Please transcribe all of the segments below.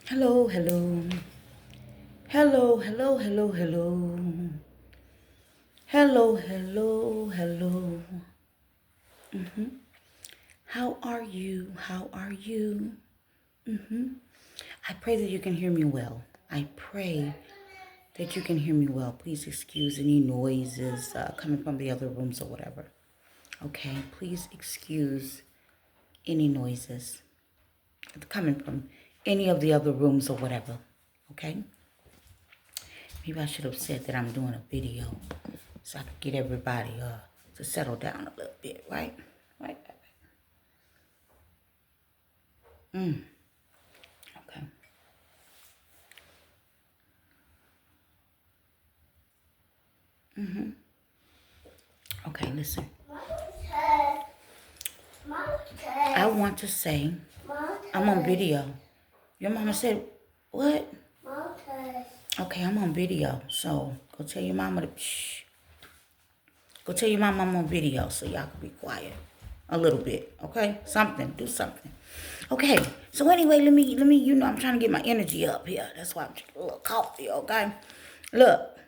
Hello, hello. Hello, hello, hello, hello. Hello, hello, hello. How are you? How are you? I pray that you can hear me well. I pray that you can hear me well. Please excuse any noises coming from the other rooms or whatever. Okay, please excuse any noises coming from any of the other rooms or whatever. Okay? Maybe I should have said that I'm doing a video so I could get everybody to settle down a little bit, right? Right. Okay. Okay, listen. I want to say I'm on video. Your mama said, what? Okay, I'm on video. So go tell your mama to shh. Go tell your mama I'm on video so y'all can be quiet a little bit, okay? Something, do something. Okay, so anyway, let me, I'm trying to get my energy up here. That's why I'm drinking a little coffee, okay? Look,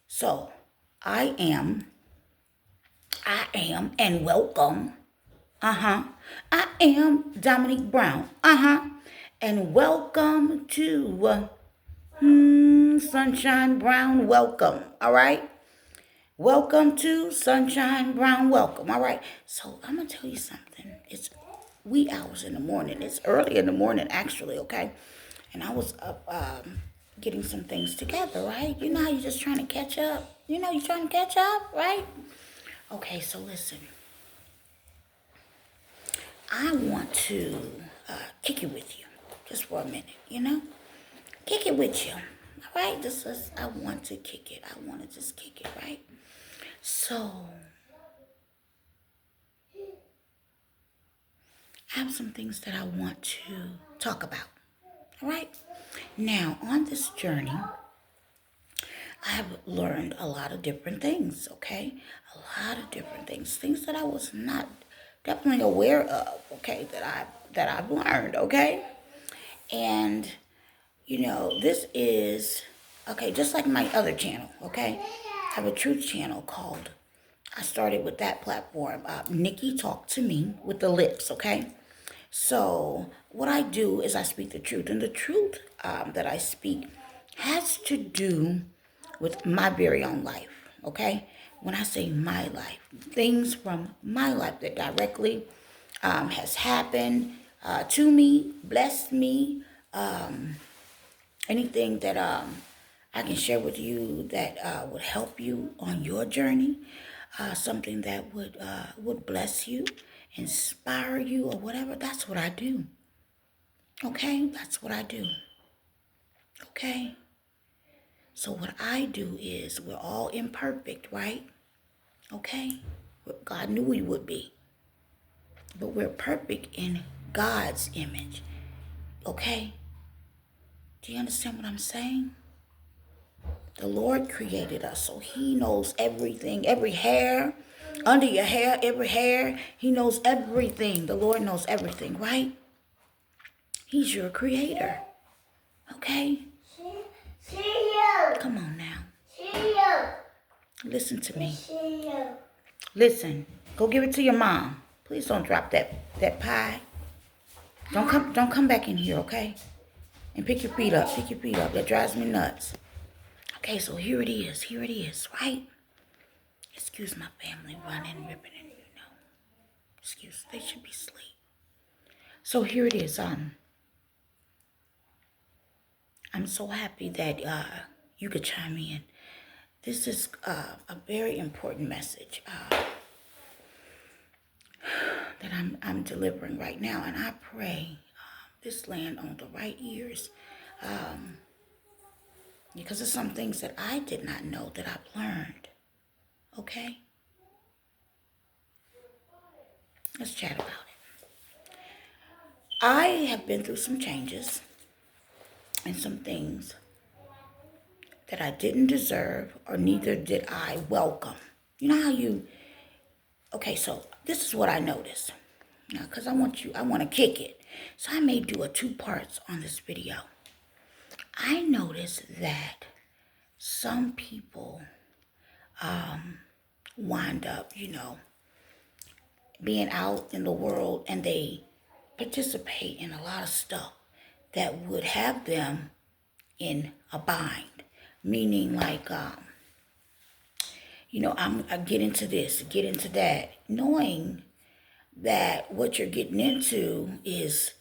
so and welcome. I am Dominique Brown. And welcome to Sunshine Brown. Welcome. All right. Welcome to Sunshine Brown. Welcome. All right. So I'm gonna tell you something. It's wee hours in the morning. It's early in the morning, actually. Okay. And I was up getting some things together. Right. You know how you're just trying to catch up. You know you're trying to catch up, right? Okay. So listen. I want to kick it with you just for a minute, Kick it with you. All right? I want to kick it. I want to just kick it, right? So, I have some things that I want to talk about. All right? Now, on this journey, I have learned a lot of different things, okay? A lot of different things. Things that I was not definitely aware of, okay, that I've learned, okay? And this is, okay, just like my other channel, okay? I have a truth channel called, I started with that platform, Nikki Talk to Me with the lips, okay? So what I do is I speak the truth, and the truth that I speak has to do with my very own life, okay? When I say my life, things from my life that directly has happened to me, blessed me, anything that I can share with you that would help you on your journey, something that would bless you, inspire you, or whatever. That's what I do. Okay, that's what I do. Okay. So what I do is we're all imperfect, right? Okay. God knew we would be, but we're perfect in God's image. Okay. Do you understand what I'm saying? The Lord created us, so he knows everything, every hair, under your hair, every hair. He knows everything. The Lord knows everything, right? He's your creator, okay? Come on now. Listen to me. Listen. Go give it to your mom. Please don't drop that pie. Don't come back in here, okay? And pick your feet up. Pick your feet up. That drives me nuts. Okay, so here it is. Here it is, right? Excuse my family running, ripping, and excuse, they should be asleep. So here it is. I'm so happy that you could chime in. This is a very important message that I'm delivering right now, and I pray this land on the right ears, because of some things that I did not know that I've learned. Okay, let's chat about it. I have been through some changes and some things that I didn't deserve, or neither did I welcome. You know how okay, so this is what I noticed. Now, because I want to kick it. So I may do a 2 parts on this video. I noticed that some people wind up, being out in the world and they participate in a lot of stuff that would have them in a bind. Meaning, like, I get into this, get into that, knowing that what you're getting into is,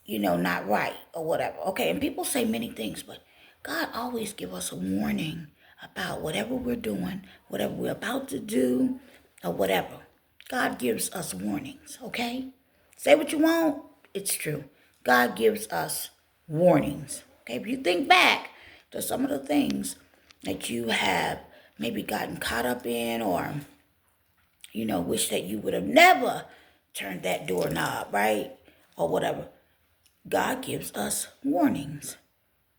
not right or whatever. Okay, and people say many things, but God always give us a warning about whatever we're doing, whatever we're about to do, or whatever. God gives us warnings, okay? Say what you want, it's true. God gives us warnings. Okay, if you think back to some of the things that you have maybe gotten caught up in, or wish that you would have never turned that doorknob, right? Or whatever. God gives us warnings.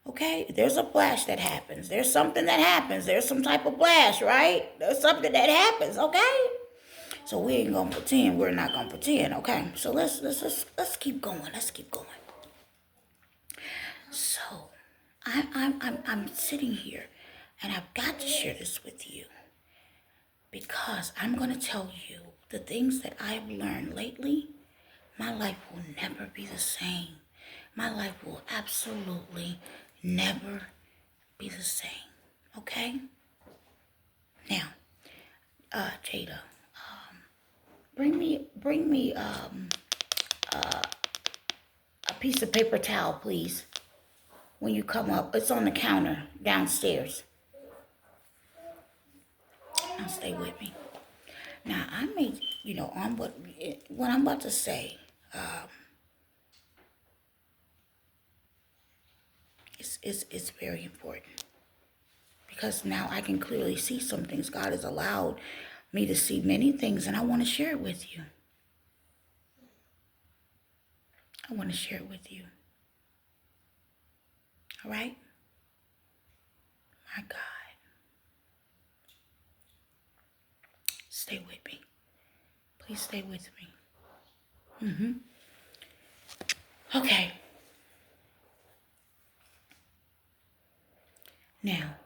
Okay? There's a flash that happens. There's something that happens. There's some type of flash, right? There's something that happens, okay? So we ain't gonna pretend. We're not gonna pretend, okay? So let's keep going. Let's keep going. So I'm sitting here and I've got to share this with you because I'm gonna tell you the things that I've learned lately. My life will never be the same. My life will absolutely never be the same. Okay? Now, Jada, bring me a piece of paper towel, please. When you come up, it's on the counter downstairs. Now stay with me. Now I may, on what I'm about to say, it's very important because now I can clearly see some things. God has allowed me to see many things, and I want to share it with you. I want to share it with you. All right? My God. Stay with me. Please stay with me. Okay. Now,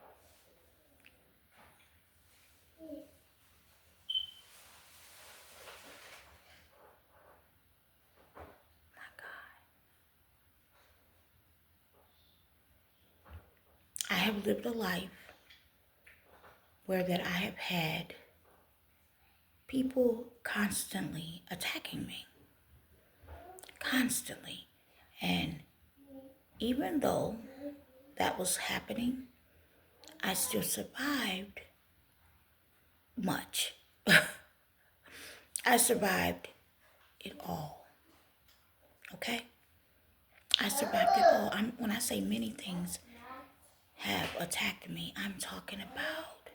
I have lived a life where that I have had people constantly attacking me. Constantly. And even though that was happening, I still survived much. I survived it all. Okay? I survived it all. When I say many things have attacked me, I'm talking about,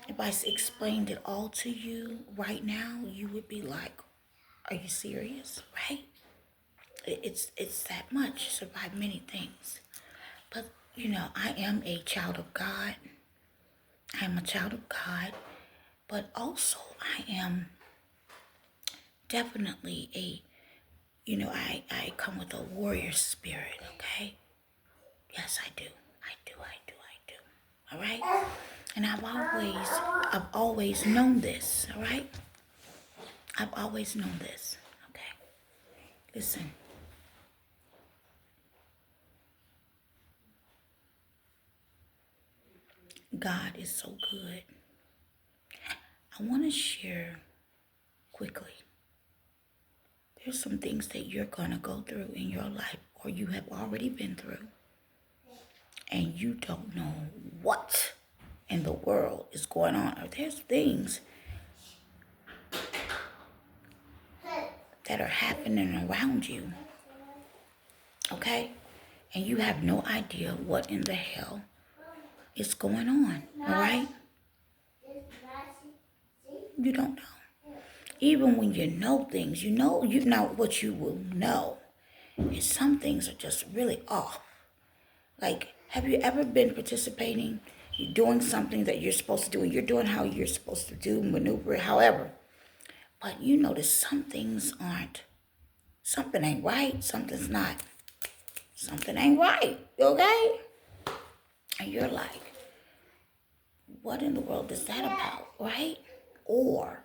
if I explained it all to you right now, you would be like, are you serious? Right? It's that much. Survived many things. But, I am a child of God. I am a child of God. But also, I am definitely I come with a warrior spirit, okay? Yes, I do. I do. All right? And I've always known this, all right? I've always known this, okay? Listen. God is so good. I want to share quickly. There's some things that you're going to go through in your life, or you have already been through, and you don't know what in the world is going on. Or there's things that are happening around you, okay? And you have no idea what in the hell is going on, all right? You don't know. Even when you know things, you know what you will know is some things are just really off. Like, have you ever been participating? You're doing something that you're supposed to do, and you're doing how you're supposed to do, maneuver, however. But you notice some things something ain't right, something's not something ain't right, okay? And you're like, what in the world is that about, right? Or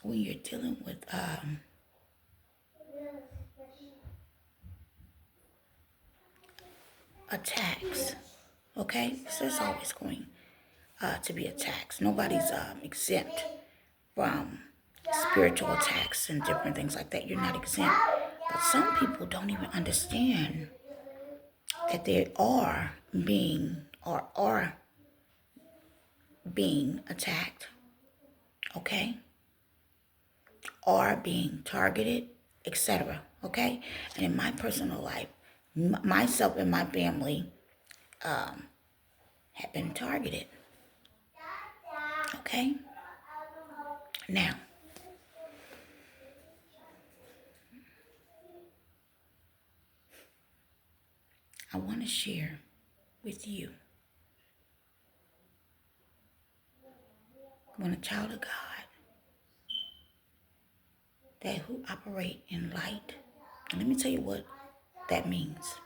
when you're dealing with attacks, okay? So there's always going to be attacks. Nobody's exempt from spiritual attacks and different things like that. You're not exempt. But some people don't even understand that they are being or are being attacked, okay? Are being targeted, etc. Okay? And in my personal life, myself and my family have been targeted. Okay? Now, I want to share with you, when a child of God that who operate in light, and let me tell you what that means.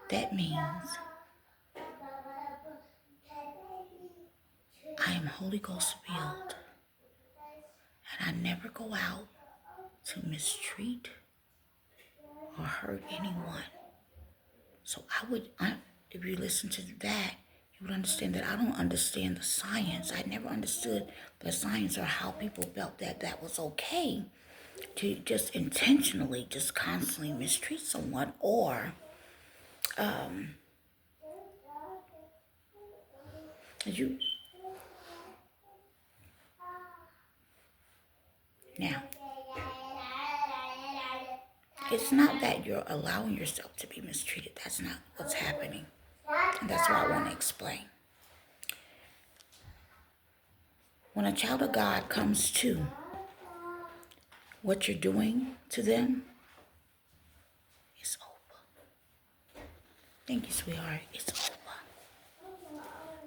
That means I am Holy Ghost filled, and I never go out to mistreat or hurt anyone. So if you listen to that, you would understand that I don't understand the science. I never understood the science or how people felt that that was okay to just intentionally, just constantly mistreat someone or you. Now, it's not that you're allowing yourself to be mistreated. That's not what's happening. And that's what I want to explain. When a child of God comes to what you're doing to them, it's over. Thank you, sweetheart. It's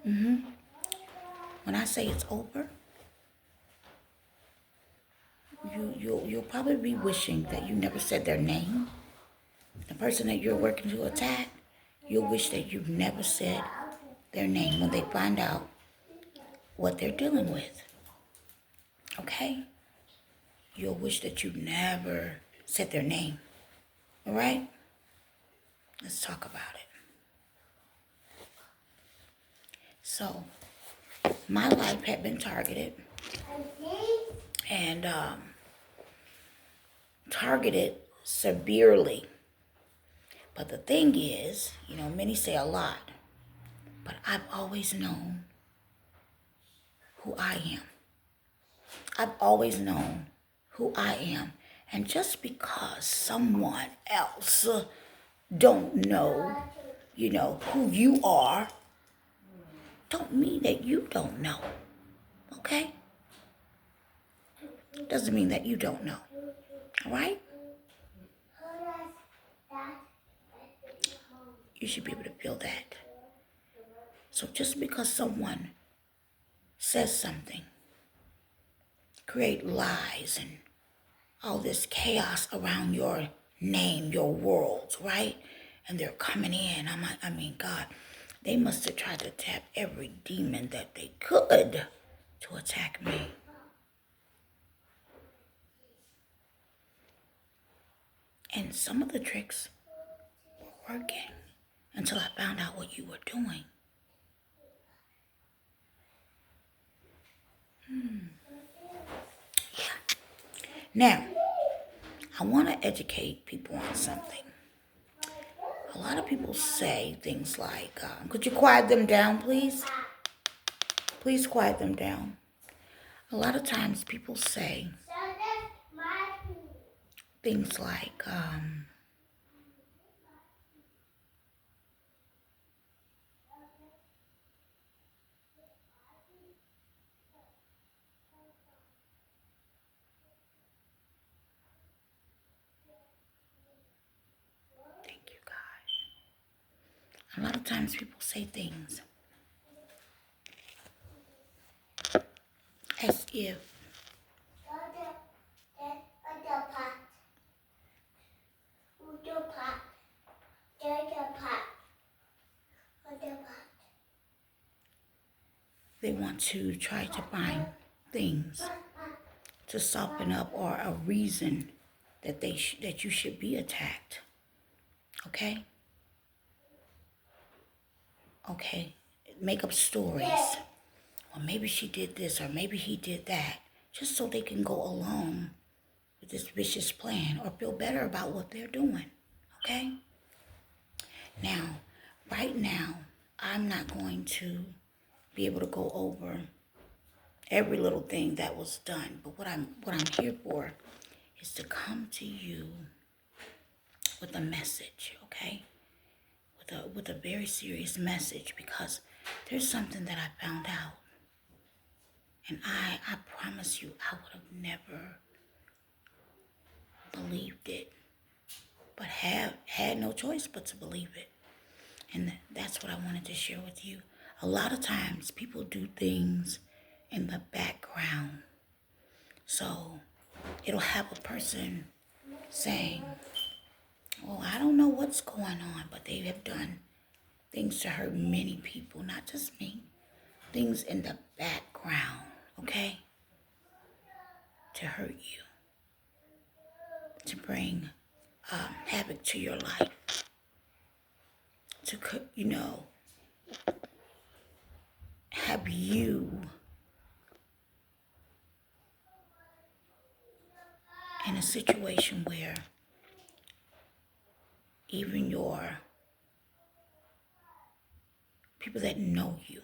over. When I say it's over, you'll probably be wishing that you never said their name. The person that you're working to attack, you'll wish that you never said their name when they find out what they're dealing with. Okay? You'll wish that you never said their name. All right? Let's talk about it. So, my life had been targeted. And targeted severely. But the thing is, many say a lot, but I've always known who I am. I've always known who I am. And just because someone else don't know, who you are, don't mean that you don't know. Okay? Doesn't mean that you don't know. All right? You should be able to feel that. So just because someone says something, create lies and all this chaos around your name, your world, right? And they're coming in. I mean, God, they must have tried to tap every demon that they could to attack me. And some of the tricks were working until I found out what you were doing. Yeah. Now, I want to educate people on something. A lot of people say things like, could you quiet them down, please? Please quiet them down. A lot of times people say things like, thank you, God. A lot of times people say things as if they want to try to find things to soften up or a reason that that you should be attacked. Okay? Okay. Make up stories. Or maybe she did this or maybe he did that. Just so they can go along with this vicious plan or feel better about what they're doing. Okay? Now, right now, I'm not going to be able to go over every little thing that was done. But what I'm here for is to come to you with a message, okay? With a very serious message, because there's something that I found out. And I promise you, I would have never believed it, but had no choice but to believe it. And that's what I wanted to share with you. A lot of times people do things in the background. So it'll have a person saying, oh, I don't know what's going on, but they have done things to hurt many people, not just me. Things in the background, okay? To hurt you, to bring havoc to your life, to, have you in a situation where even your people that know you,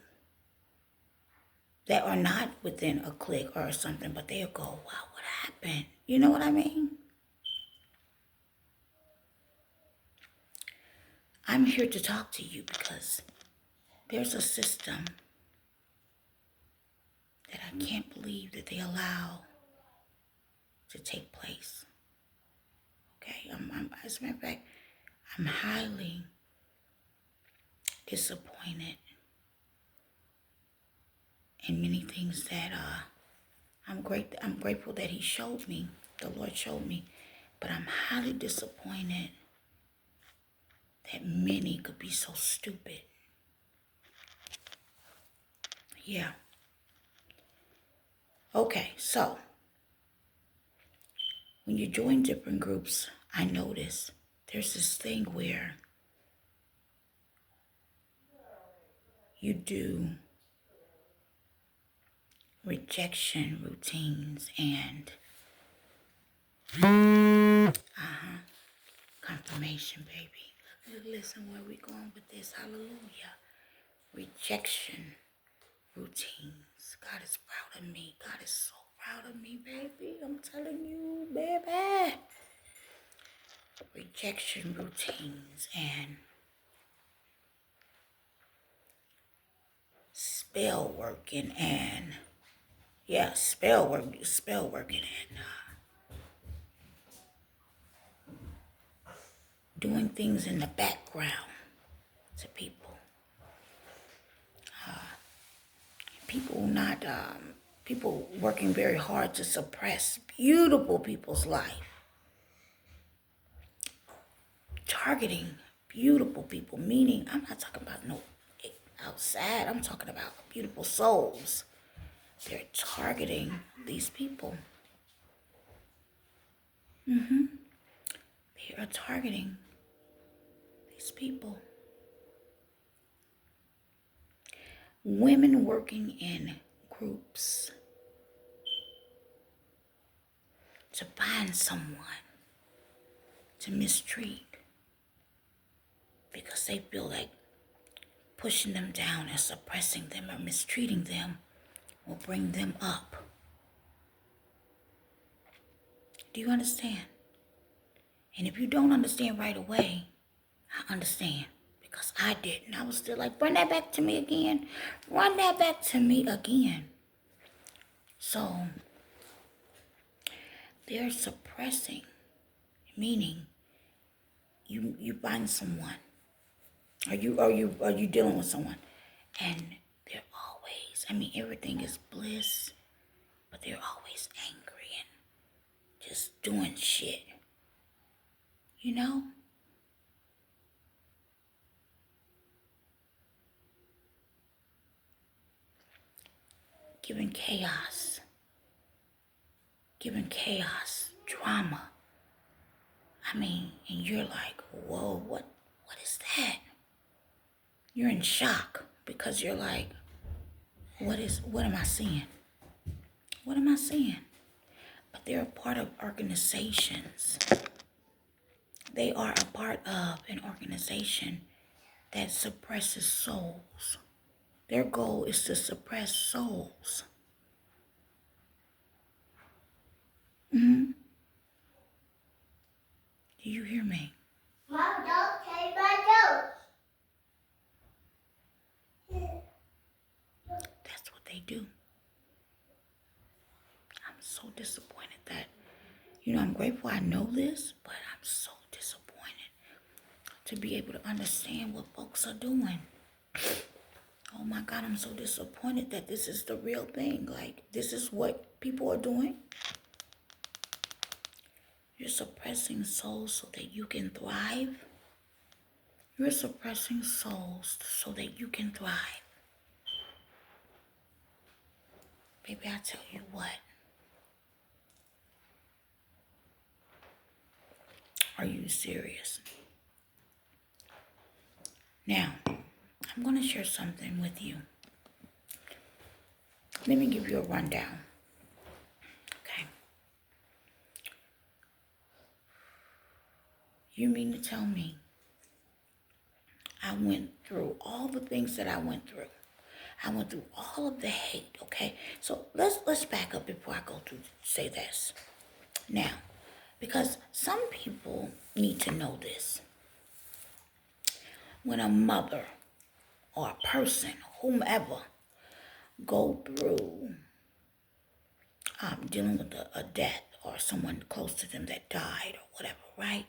that are not within a clique or something, but they'll go, wow, what happened? You know what I mean? I'm here to talk to you because there's a system that I can't believe that they allow to take place. Okay, as a matter of fact, I'm highly disappointed in many things that I'm grateful that he showed me, the Lord showed me, but I'm highly disappointed that many could be so stupid. Yeah. Okay, so when you join different groups, I notice there's this thing where you do rejection routines and confirmation, baby. Listen where we going with this. Hallelujah. Rejection routines. God is proud of me. God is so proud of me, baby. I'm telling you, baby. Rejection routines and spell working and spell working and doing things in the background to people. People working very hard to suppress beautiful people's life. Targeting beautiful people, meaning I'm not talking about no outside, I'm talking about beautiful souls. They're targeting these people. They are targeting these people. Women working in groups to find someone to mistreat because they feel like pushing them down and suppressing them or mistreating them will bring them up. Do you understand? And if you don't understand right away, I understand. Because I didn't. I was still like, run that back to me again. Run that back to me again. So, they're suppressing, meaning you find someone, or you dealing with someone, and they're always, everything is bliss but they're always angry and just doing shit. You know? Giving chaos, drama. I mean, and you're like, whoa, what is that? You're in shock because you're like, what am I seeing? What am I seeing? But they're a part of organizations. They are a part of an organization that suppresses souls. Their goal is to suppress souls. Do you hear me? Mom, don't take my jokes. That's what they do. I'm so disappointed that, I'm grateful I know this, but I'm so disappointed to be able to understand what folks are doing. Oh my God, I'm so disappointed that this is the real thing. Like, this is what people are doing. You're suppressing souls so that you can thrive. You're suppressing souls so that you can thrive. Baby, I tell you what. Are you serious? Now, I'm going to share something with you. Let me give you a rundown. Okay. You mean to tell me I went through all the things that I went through? I went through all of the hate, okay? So let's back up before I go to say this. Now, because some people need to know this. When a mother or a person, whomever, go through dealing with a death or someone close to them that died or whatever, right?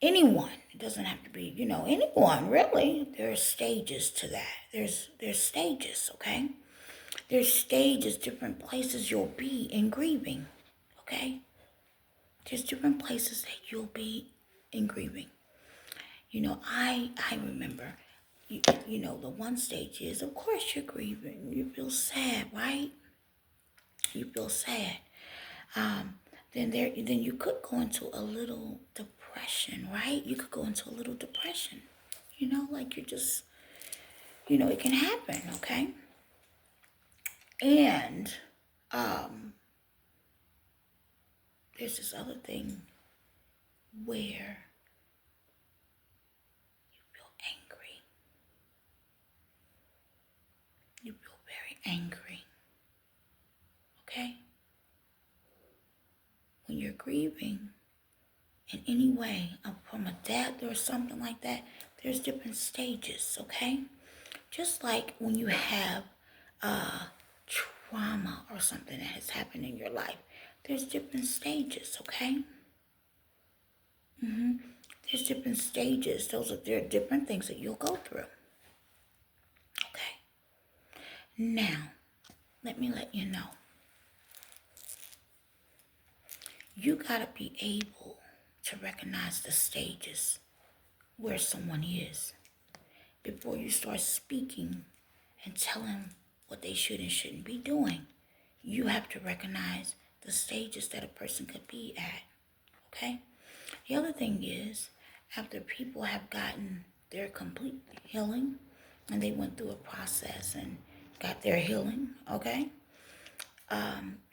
Anyone, it doesn't have to be, anyone, really. There's stages to that. There's stages, okay? There's stages, different places you'll be in grieving, okay? There's different places that you'll be in grieving. I remember, the one stage is, of course you're grieving. You feel sad, right? You feel sad. Then you could go into a little depression, right? You could go into a little depression. Like you're just, it can happen, okay? And there's this other thing where you feel angry. You feel very angry, okay? When you're grieving in any way from a death or something like that, there's different stages, okay? Just like when you have trauma or something that has happened in your life, there's different stages, okay? There's different stages. There are different things that you'll go through. Okay. Now, let me let you know. You gotta be able to recognize the stages where someone is before you start speaking and telling what they should and shouldn't be doing. You have to recognize the stages that a person could be at, okay? The other thing is, after people have gotten their complete healing and they went through a process and got their healing, okay?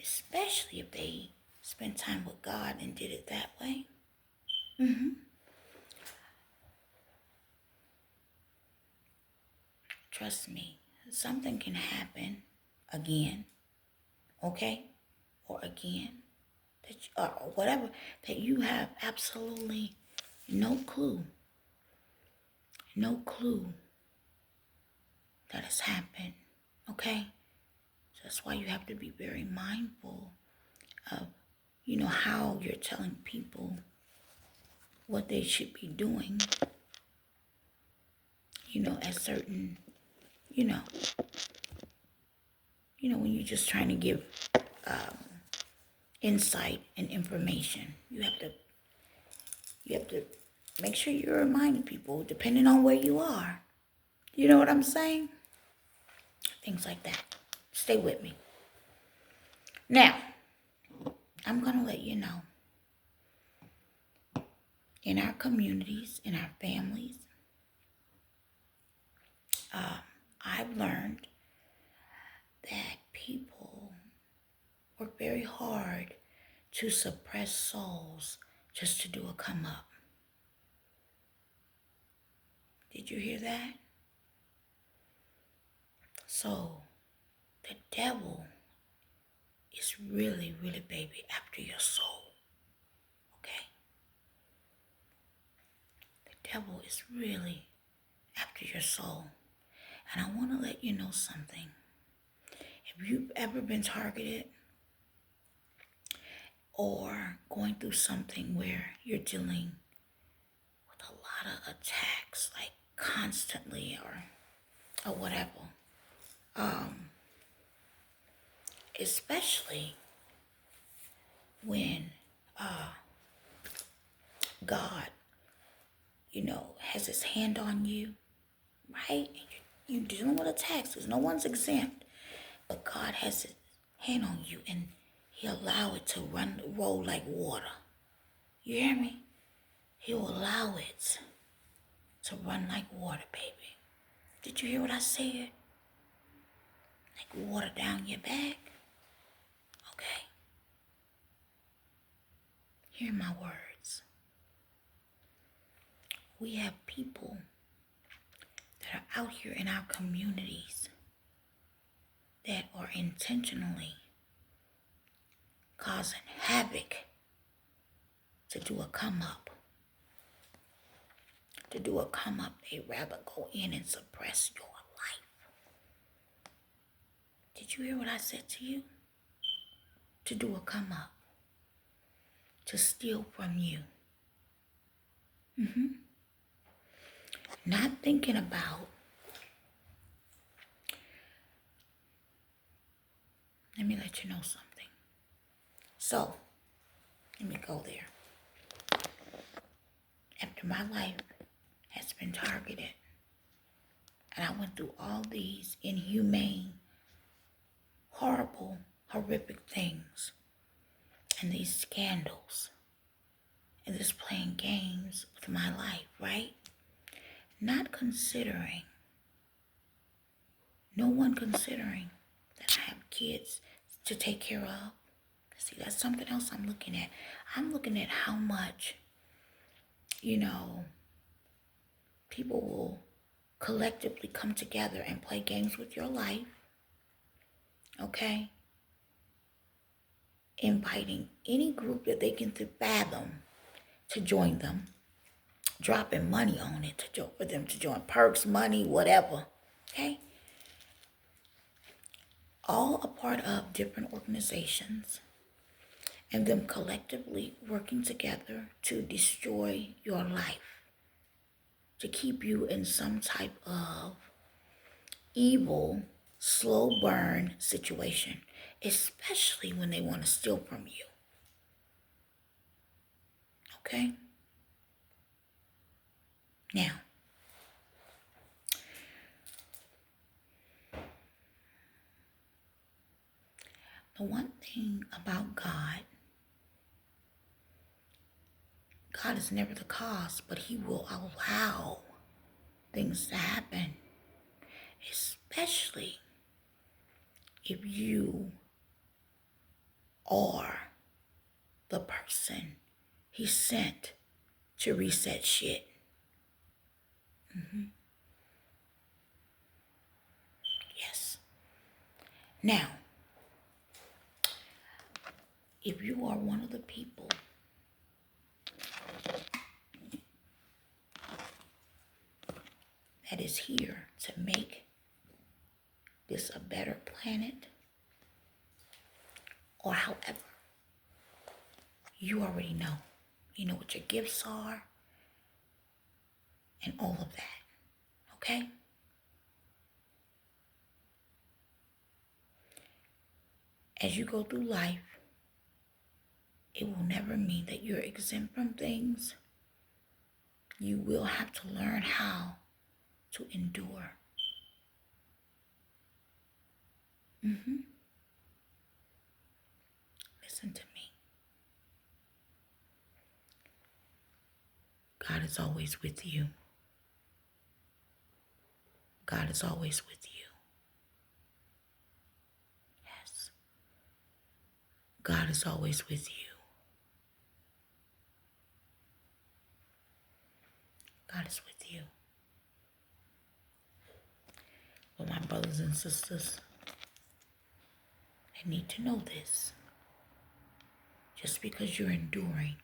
Especially if they spent time with God and did it that way. Trust me, something can happen again, okay? Or again, or whatever, that you have absolutely no clue that has happened, okay? So that's why you have to be very mindful of, how you're telling people what they should be doing, at certain, when you're just trying to give insight and information, you have to make sure you're reminding people, depending on where you are. You know what I'm saying? Things like that. Stay with me. Now, I'm going to let you know, in our communities, in our families, I've learned that people work very hard to suppress souls just to do a come up. Did you hear that? So, the devil is really, really, baby, after your soul. Okay? The devil is really after your soul. And I want to let you know something. If you've ever been targeted or going through something where you're dealing with a lot of attacks, like constantly or whatever, especially when God, has his hand on you, right? You're dealing with attacks because no one's exempt. But God has his hand on you and he'll allow it to roll like water. You hear me? He'll allow it to run like water, baby. Did you hear what I said? Like water down your back? Okay. Hear my words. We have people that are out here in our communities that are intentionally causing havoc to do a come up. To do a come up, they rather go in and suppress your life. Did you hear what I said to you? To do a come up. To steal from you. Not thinking about, let me let you know something. So, let me go there. After my life has been targeted, and I went through all these inhumane, horrible, horrific things, and these scandals, and this playing games with my life, right? Not considering, no one considering that I have kids to take care of. See, that's something else I'm looking at. I'm looking at how much, people will collectively come together and play games with your life. Okay? Inviting any group that they can fathom to join them. Dropping money on it for them to join. Perks, money, whatever. Okay? All a part of different organizations. And them collectively working together to destroy your life. To keep you in some type of evil, slow burn situation. Especially when they want to steal from you. Okay? Now, the one thing about God is never the cause, but he will allow things to happen. Especially if you are the person he sent to reset shit. Yes. Now, if you are one of the people that is here to make this a better planet, or however, you already know. You know what your gifts are and all of that. Okay? as you go through life, it will never mean that you're exempt from things. You will have to learn how to endure. Listen to me. God is always with you. God is always with you. Yes. God is always with you. God is with you. Well, my brothers and sisters, they need to know this. Just because you're enduring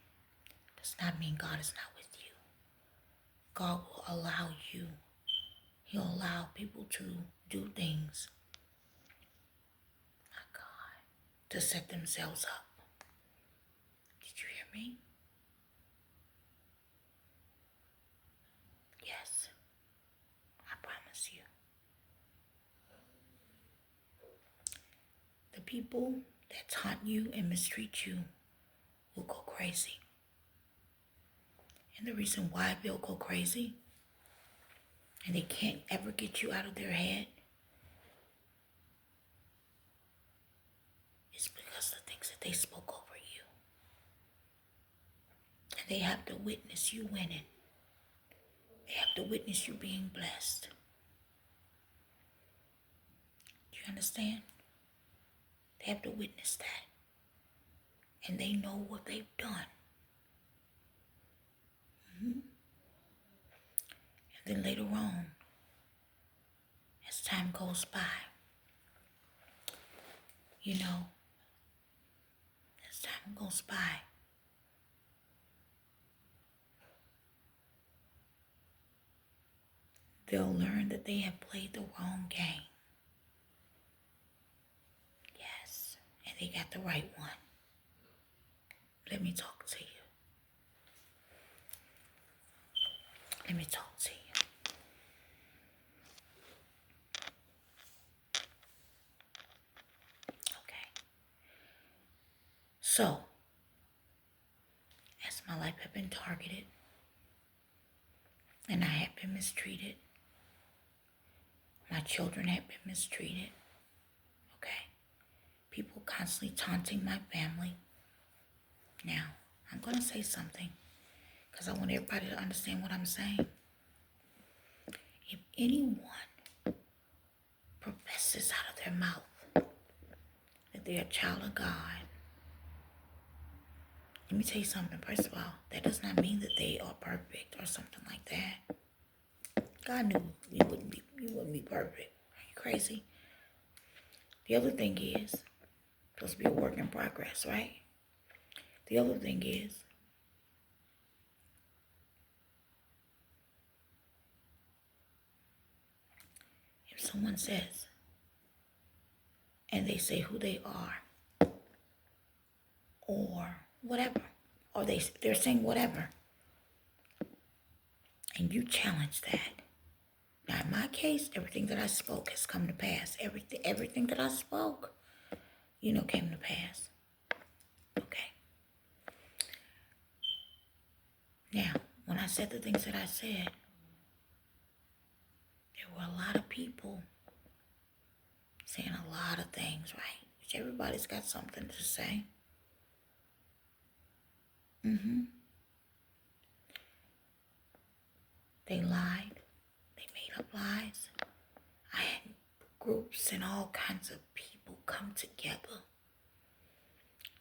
does not mean God is not with you. God will allow you. He'll allow people to do things, my God, to set themselves up. Did you hear me? Yes, I promise you. The people that taunt you and mistreat you will go crazy. And the reason why they'll go crazy and they can't ever get you out of their head is because of the things that they spoke over you. And they have to witness you winning. They have to witness you being blessed. Do you understand? They have to witness that. And they know what they've done. And then later on, as time goes by, as time goes by, they'll learn that they have played the wrong game. Yes, and they got the right one. Let me talk to you. Let me talk to you. Okay. So, as my life had been targeted and I had been mistreated, my children had been mistreated, okay? People constantly taunting my family. Now, I'm going to say something because I want everybody to understand what I'm saying. If anyone professes out of their mouth that they're a child of God, let me tell you something. First of all, that does not mean that they are perfect or something like that. God knew you wouldn't be perfect. Are you crazy? The other thing is, it's supposed to be a work in progress, right? The other thing is, if someone says, and they say who they are, or whatever, or they're saying whatever, and you challenge that. Now, in my case, everything that I spoke has come to pass. Everything that I spoke, came to pass. Okay. Now, when I said the things that I said, there were a lot of people saying a lot of things, right? Which everybody's got something to say. They lied. They made up lies. I had groups and all kinds of people come together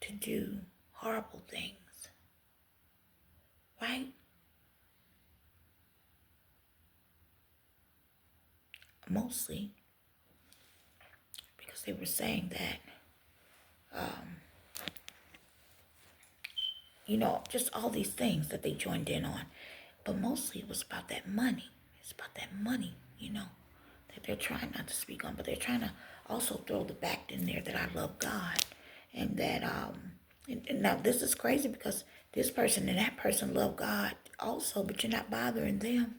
to do horrible things, right? Mostly because they were saying that, just all these things that they joined in on. But mostly it was about that money. It's about that money, that they're trying not to speak on, but they're trying to also throw the fact in there that I love God. And that, and now this is crazy because this person and that person love God also, but you're not bothering them.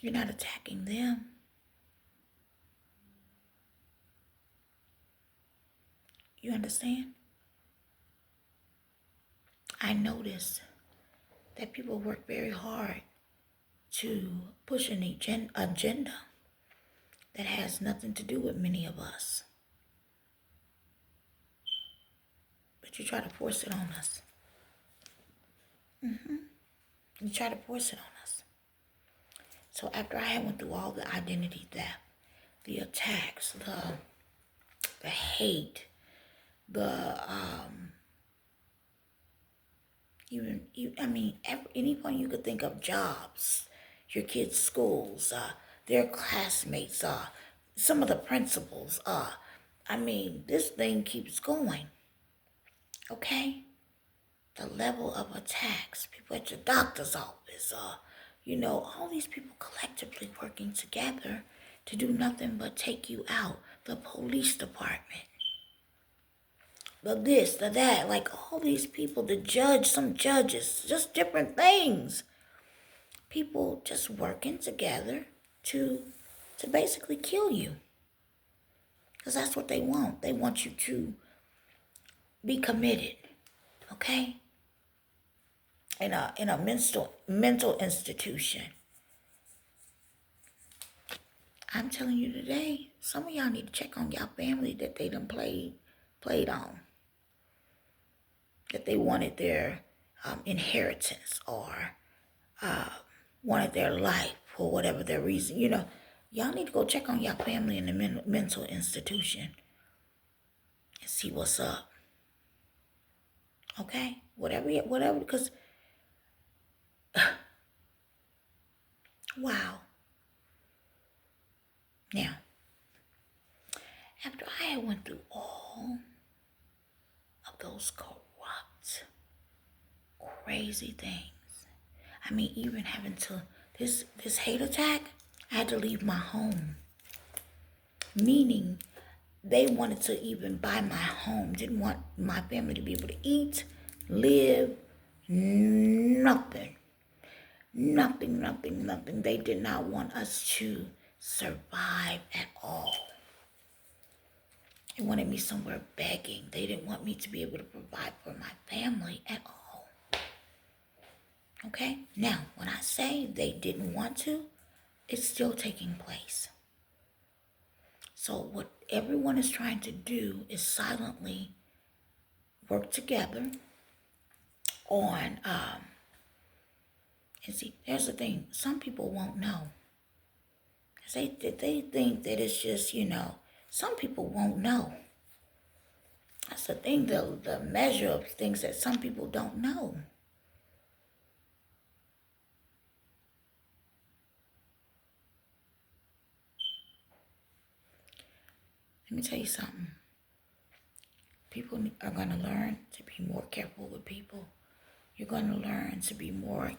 You're not attacking them. You understand? I notice that people work very hard to push an agenda that has nothing to do with many of us. But you try to force it on us. You try to force it on us. So after I had went through all the identity theft, the attacks, the hate, the any point you could think of, jobs, your kids' schools, their classmates, some of the principals, this thing keeps going. Okay? The level of attacks, people at your doctor's office, all these people collectively working together to do nothing but take you out. The police department, the this, the that, like all these people, the judge, some judges, just different things. People just working together to basically kill you. Because that's what they want. They want you to be committed, okay? In a mental institution. I'm telling you today, some of y'all need to check on y'all family that they done played on. That they wanted their inheritance or wanted their life for whatever their reason. Y'all need to go check on y'all family in the mental institution and see what's up. Okay? Whatever, because wow. Now, after I had went through all of those corrupt, crazy things, even having to, this hate attack, I had to leave my home. Meaning, they wanted to even buy my home, didn't want my family to be able to eat, live, nothing. Nothing. They did not want us to survive at all. They wanted me somewhere begging. They didn't want me to be able to provide for my family at all. Okay? Now, when I say they didn't want to, it's still taking place. So what everyone is trying to do is silently work together on, and see, there's the thing, some people won't know. They think that it's just, some people won't know. That's the thing, the measure of things that some people don't know. Let me tell you something. People are going to learn to be more careful with people. You're going to learn to be more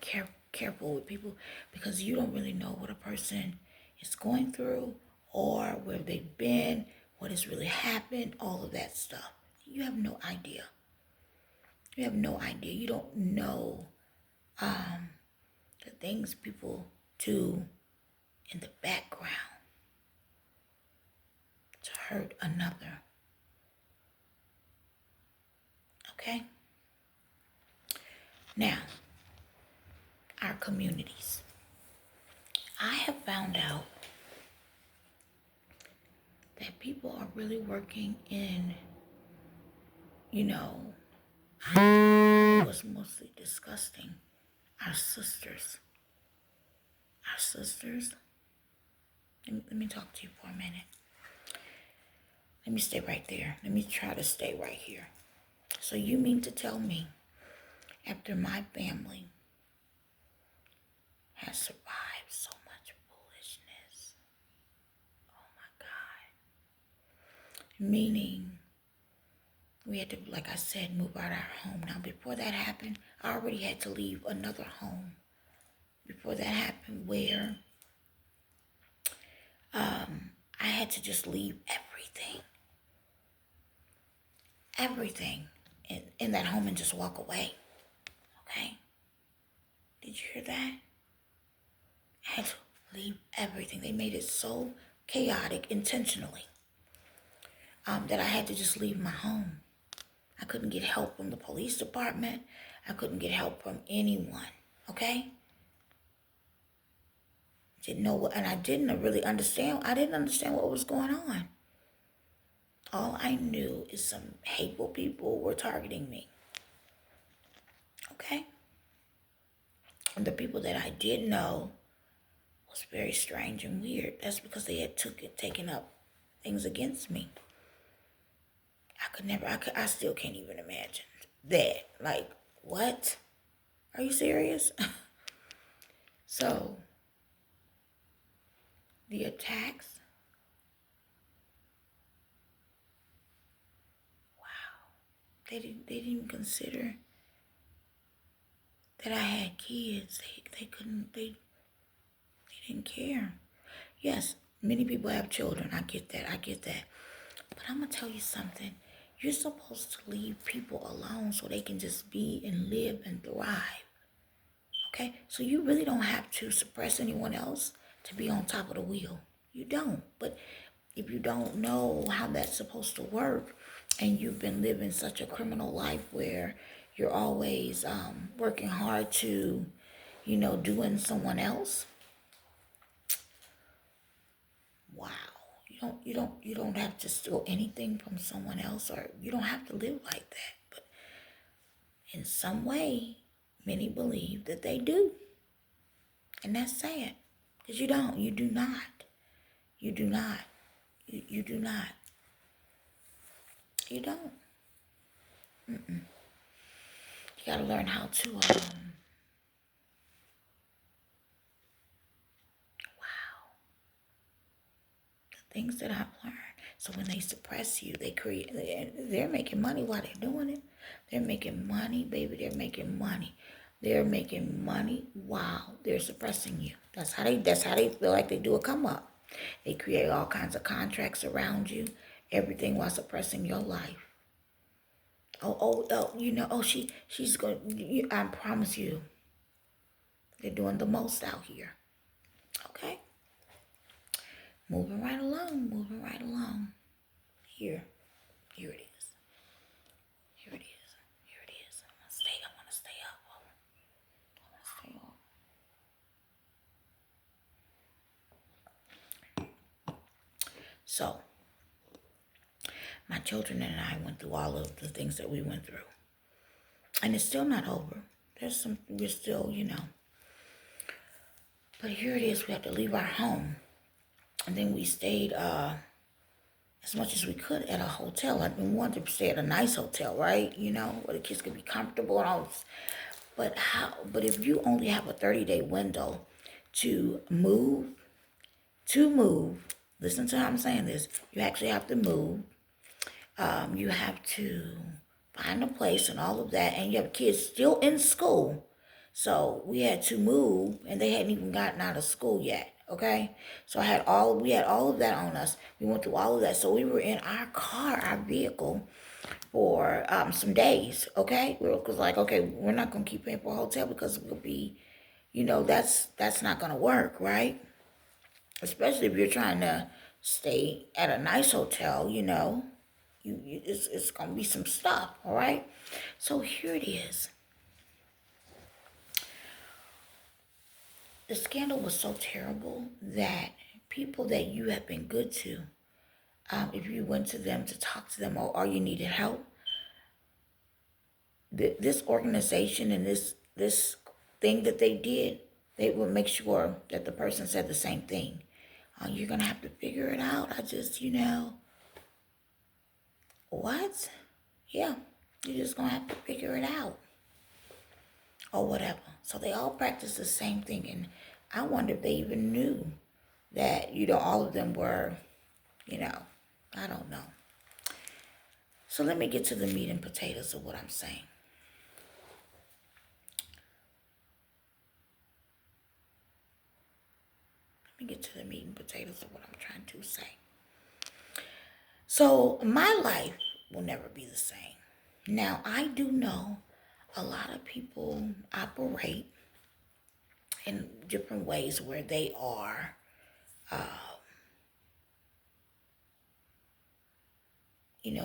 careful with people because you don't really know what a person is going through or where they've been, what has really happened, all of that stuff. You have no idea. You have no idea. You don't know the things people do in the background to hurt another. Okay? Now, our communities. I have found out that people are really working in, what's mostly disgusting, our sisters. Our sisters. Let me talk to you for a minute. Let me stay right there. Let me try to stay right here. So you mean to tell me, after my family has survived so much foolishness, oh my God, meaning we had to, like I said, move out of our home. Now, before that happened, I already had to leave another home. Before that happened, where I had to just leave everything in that home and just walk away. Okay? Did you hear that? I had to leave everything. They made it so chaotic intentionally. that I had to just leave my home. I couldn't get help from the police department. I couldn't get help from anyone. Okay? Didn't know what, and I didn't really understand. I didn't understand what was going on. All I knew is some hateful people were targeting me. Okay? And the people that I did know was very strange and weird. That's because they had taken up things against me. I still can't even imagine that. Like, what? Are you serious? So, the attacks, they didn't even consider that I had kids. They didn't care. Yes, many people have children. I get that. But I'm going to tell you something. You're supposed to leave people alone so they can just be and live and thrive. Okay? So you really don't have to suppress anyone else to be on top of the wheel. You don't. But if you don't know how that's supposed to work and you've been living such a criminal life where you're always working hard to, doing someone else, wow. You don't have to steal anything from someone else, or you don't have to live like that. But in some way, many believe that they do. And that's sad. Because you don't. You do not. You do not. You do not. You don't. You got to learn how to, wow. The things that I've learned. So when they suppress you, they're making money while they're doing it. They're making money, baby. They're making money. They're making money while they're suppressing you. That's how they feel like they do a come up. They create all kinds of contracts around you, everything while suppressing your life. She's going, I promise you, they're doing the most out here. Okay? Moving right along. Here it is. Here it is. I want to stay up. So, my children and I went through all of the things that we went through. And it's still not over. We're still, But here it is, we have to leave our home. And then we stayed as much as we could at a hotel. We wanted to stay at a nice hotel, right? Where the kids could be comfortable and all this. But if you only have a 30-day window to move, listen to how I'm saying this. You actually have to move. You have to find a place and all of that. And you have kids still in school. So we had to move, and they hadn't even gotten out of school yet. Okay, so we had all of that on us. We went through all of that. So we were in our vehicle for some days. Okay, we were like, okay, we're not gonna keep paying for a hotel because we'll be, that's not gonna work, right? Especially if you're trying to stay at a nice hotel, it's gonna be some stuff. All right, so here it is. The scandal was so terrible that people that you have been good to, if you went to them to talk to them or you needed help, this organization and this thing that they did, they will make sure that the person said the same thing. You're going to have to figure it out. What? Yeah, you're just going to have to figure it out. Or whatever. So they all practice the same thing. And I wonder if they even knew that, all of them were, I don't know. So let me get to the meat and potatoes of what I'm saying. Let me get to the meat and potatoes of what I'm trying to say. So my life will never be the same. Now, I do know a lot of people operate in different ways where they are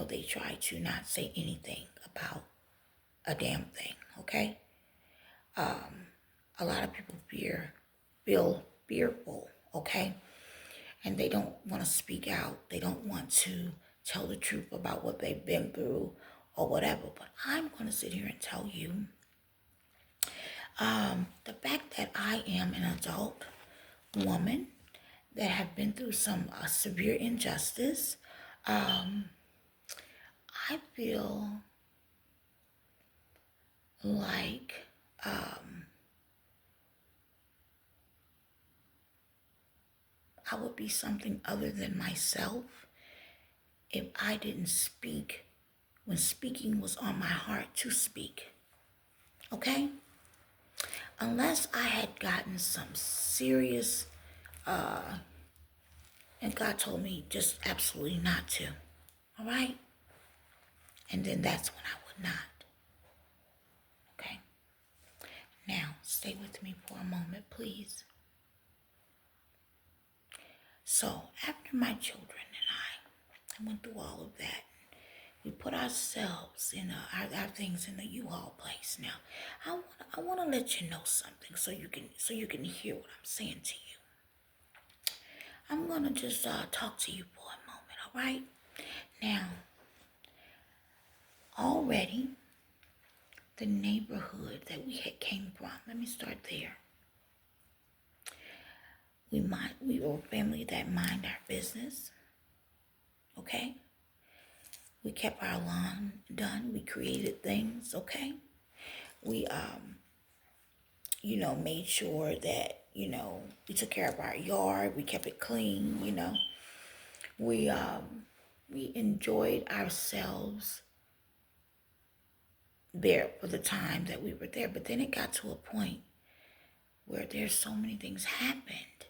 they try to not say anything about a damn thing, okay? A lot of people feel fearful, okay? And they don't want to speak out. They don't want to tell the truth about what they've been through or whatever. But I'm going to sit here and tell you the fact that I am an adult woman that have been through some severe injustice. I feel like I would be something other than myself if I didn't speak when speaking was on my heart to speak. Okay? Unless I had gotten some serious, and God told me just absolutely not to. All right? And then that's when I would not. Okay? Now, stay with me for a moment, please. So, after my children and I went through all of that, we put ourselves in our things in the U-Haul place. Now, I want to let you know something so you can hear what I'm saying to you. I'm gonna just talk to you for a moment, all right? Now, already the neighborhood that we had came from. Let me start there. We were a family that mind our business. Okay? We kept our lawn done. We created things, okay? We made sure that, we took care of our yard. We kept it clean, We enjoyed ourselves there for the time that we were there. But then it got to a point where there's so many things happened,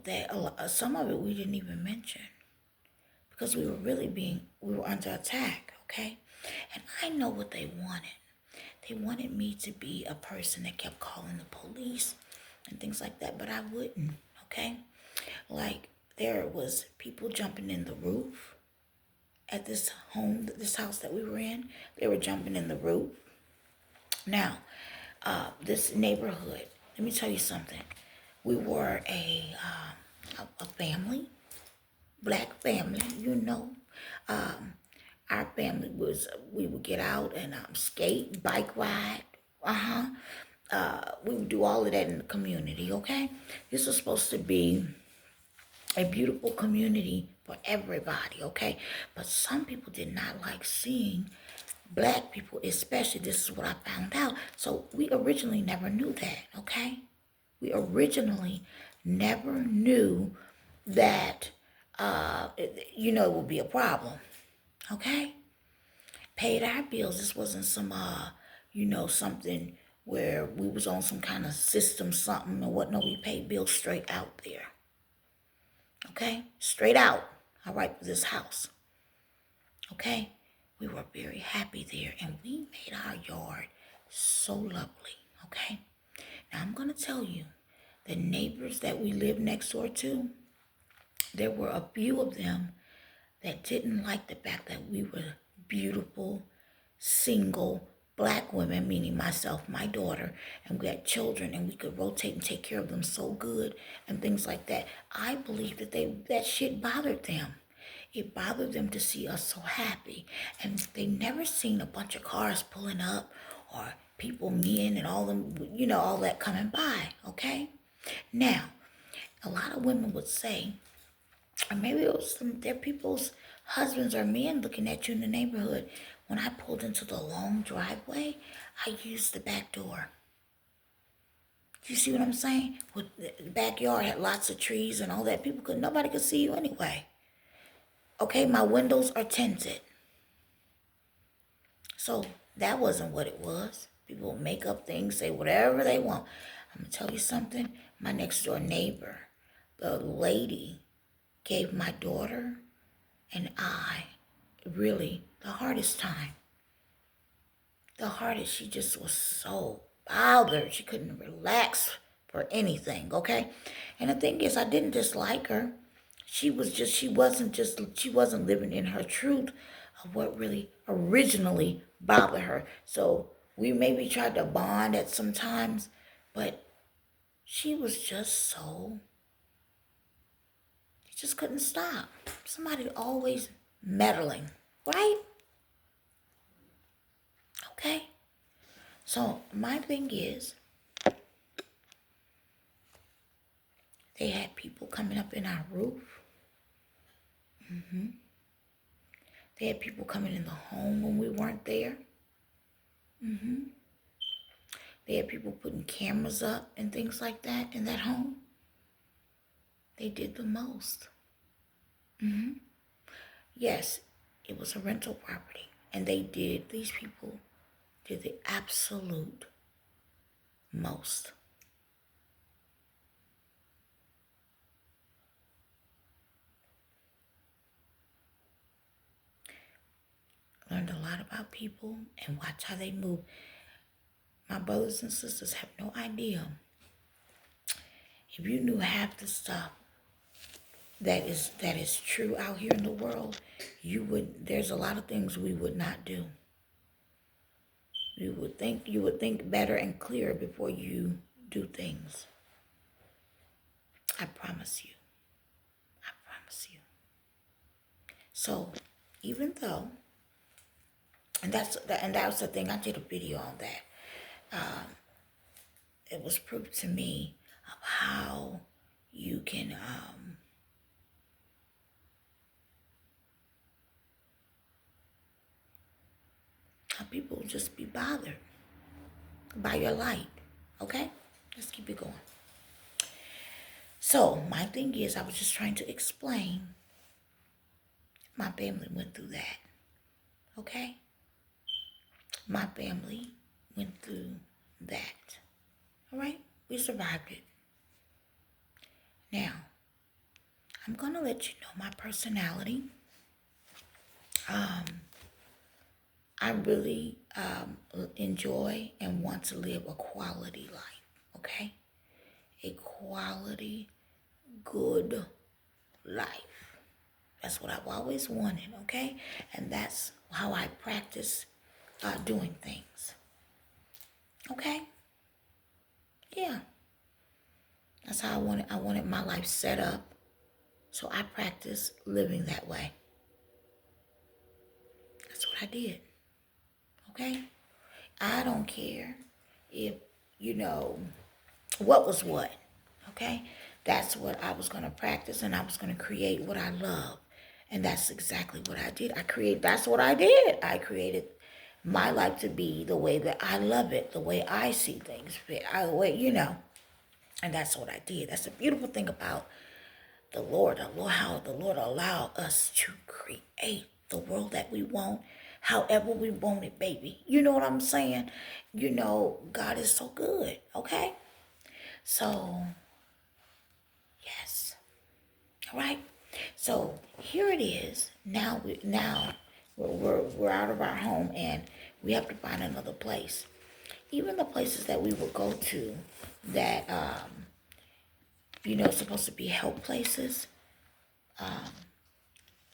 that some of it we didn't even mention because we were under attack, okay? And I know what they wanted. They wanted me to be a person that kept calling the police and things like that, but I wouldn't, okay? Like, there was people jumping in the roof at this house that we were in. They were jumping in the roof. Now, this neighborhood, let me tell you something. We were a family, black family, Our family we would get out and skate, bike ride. We would do all of that in the community, okay? This was supposed to be a beautiful community for everybody, okay? But some people did not like seeing black people, especially. This is what I found out. So we originally never knew that, okay? We originally never knew that, it would be a problem, okay? Paid our bills. This wasn't some, something where we was on some kind of system, something or what. No, we paid bills straight out there. Okay? Straight out. All right, for this house. Okay? We were very happy there, and we made our yard so lovely. Okay? Now, I'm going to tell you, the neighbors that we lived next door to, there were a few of them that didn't like the fact that we were beautiful, single, black women, meaning myself, my daughter, and we had children, and we could rotate and take care of them so good and things like that. I believe that shit bothered them. It bothered them to see us so happy, and they never seen a bunch of cars pulling up or people, men, and all them, all that coming by. Okay, now a lot of women would say, or maybe it was their people's husbands or men looking at you in the neighborhood. When I pulled into the long driveway, I used the back door. You see what I'm saying? With the backyard had lots of trees and all that. Nobody could see you anyway. Okay, my windows are tinted. So that wasn't what it was. People make up things, say whatever they want. I'm going to tell you something. My next door neighbor, the lady, gave my daughter and I really the hardest time. The hardest. She just was so bothered. She couldn't relax for anything, okay? And the thing is, I didn't dislike her. She wasn't living in her truth of what really originally bothered her. So we maybe tried to bond at some times, but she was just so, she just couldn't stop. Somebody always meddling, right? Okay. So my thing is, they had people coming up in our roof. They had people coming in the home when we weren't there. They had people putting cameras up and things like that in that home. They did the most. Yes, it was a rental property. And these people did the absolute most. Learned a lot about people and watch how they move. My brothers and sisters have no idea. If you knew half the stuff that is true out here in the world, there's a lot of things we would not do. You would think better and clearer before you do things. I promise you. I promise you. So, even though, and that was the thing, I did a video on that. It was proof to me of how you can how people just be bothered by your light. Okay? Let's keep it going. So my thing is, I was just trying to explain. My family went through that. Okay? My family went through that. All right? We survived it. Now, I'm going to let you know my personality. I really enjoy and want to live a quality life. Okay? A quality, good life. That's what I've always wanted, okay? And that's how I practice doing things. Okay? Yeah. That's how I wanted my life set up. So I practice living that way. That's what I did. Okay? I don't care if, what was what. Okay? That's what I was going to practice, and I was going to create what I love. And that's exactly what I did. That's what I did. I created my life to be the way that I love it, the way I see things fit. And that's what I did. That's the beautiful thing about the Lord, how the Lord allowed us to create the world that we want, however we want it, baby. You know what I'm saying? God is so good, okay? So, yes. All right. So here it is. Now we're out of our home and we have to find another place. Even the places that we would go to that supposed to be help places,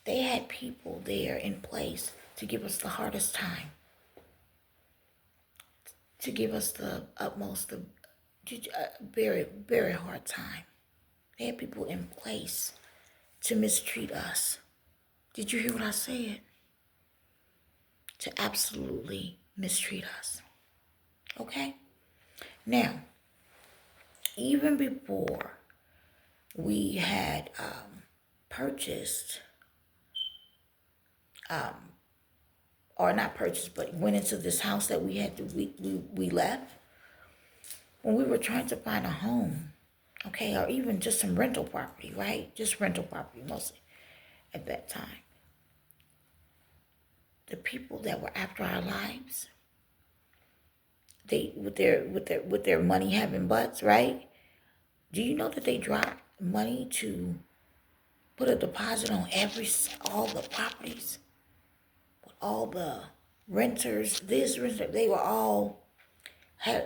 they had people there in place to give us the hardest time, to give us the utmost, very, very hard time. They had people in place to mistreat us. Did you hear what I said? To absolutely mistreat us. Okay? Now, even before we had purchased, or not purchased, but went into this house that we left, when we were trying to find a home, okay, or even just some rental property, right? Just rental property mostly at that time. The people that were after our lives, they with their money having butts, right? Do you know that they dropped money to put a deposit on all the properties, all the renters, they were all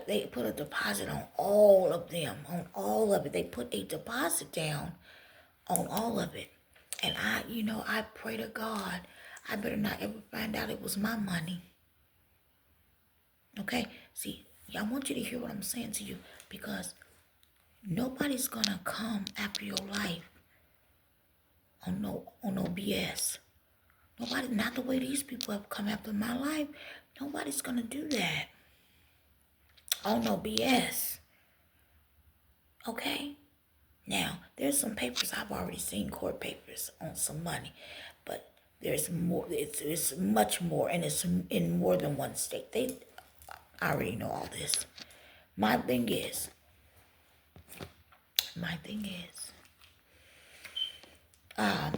they put a deposit on all of them, on all of it. They put a deposit down on all of it. And I pray to God, I better not ever find out it was my money. Okay? See, I want you to hear what I'm saying to you, because nobody's gonna come after your life on no BS. Nobody, not the way these people have come after my life. Nobody's gonna do that. On no BS. Okay? Now, there's some papers I've already seen, court papers on some money, but there's more. It's much more, and it's in more than one state. I already know all this. My thing is, um,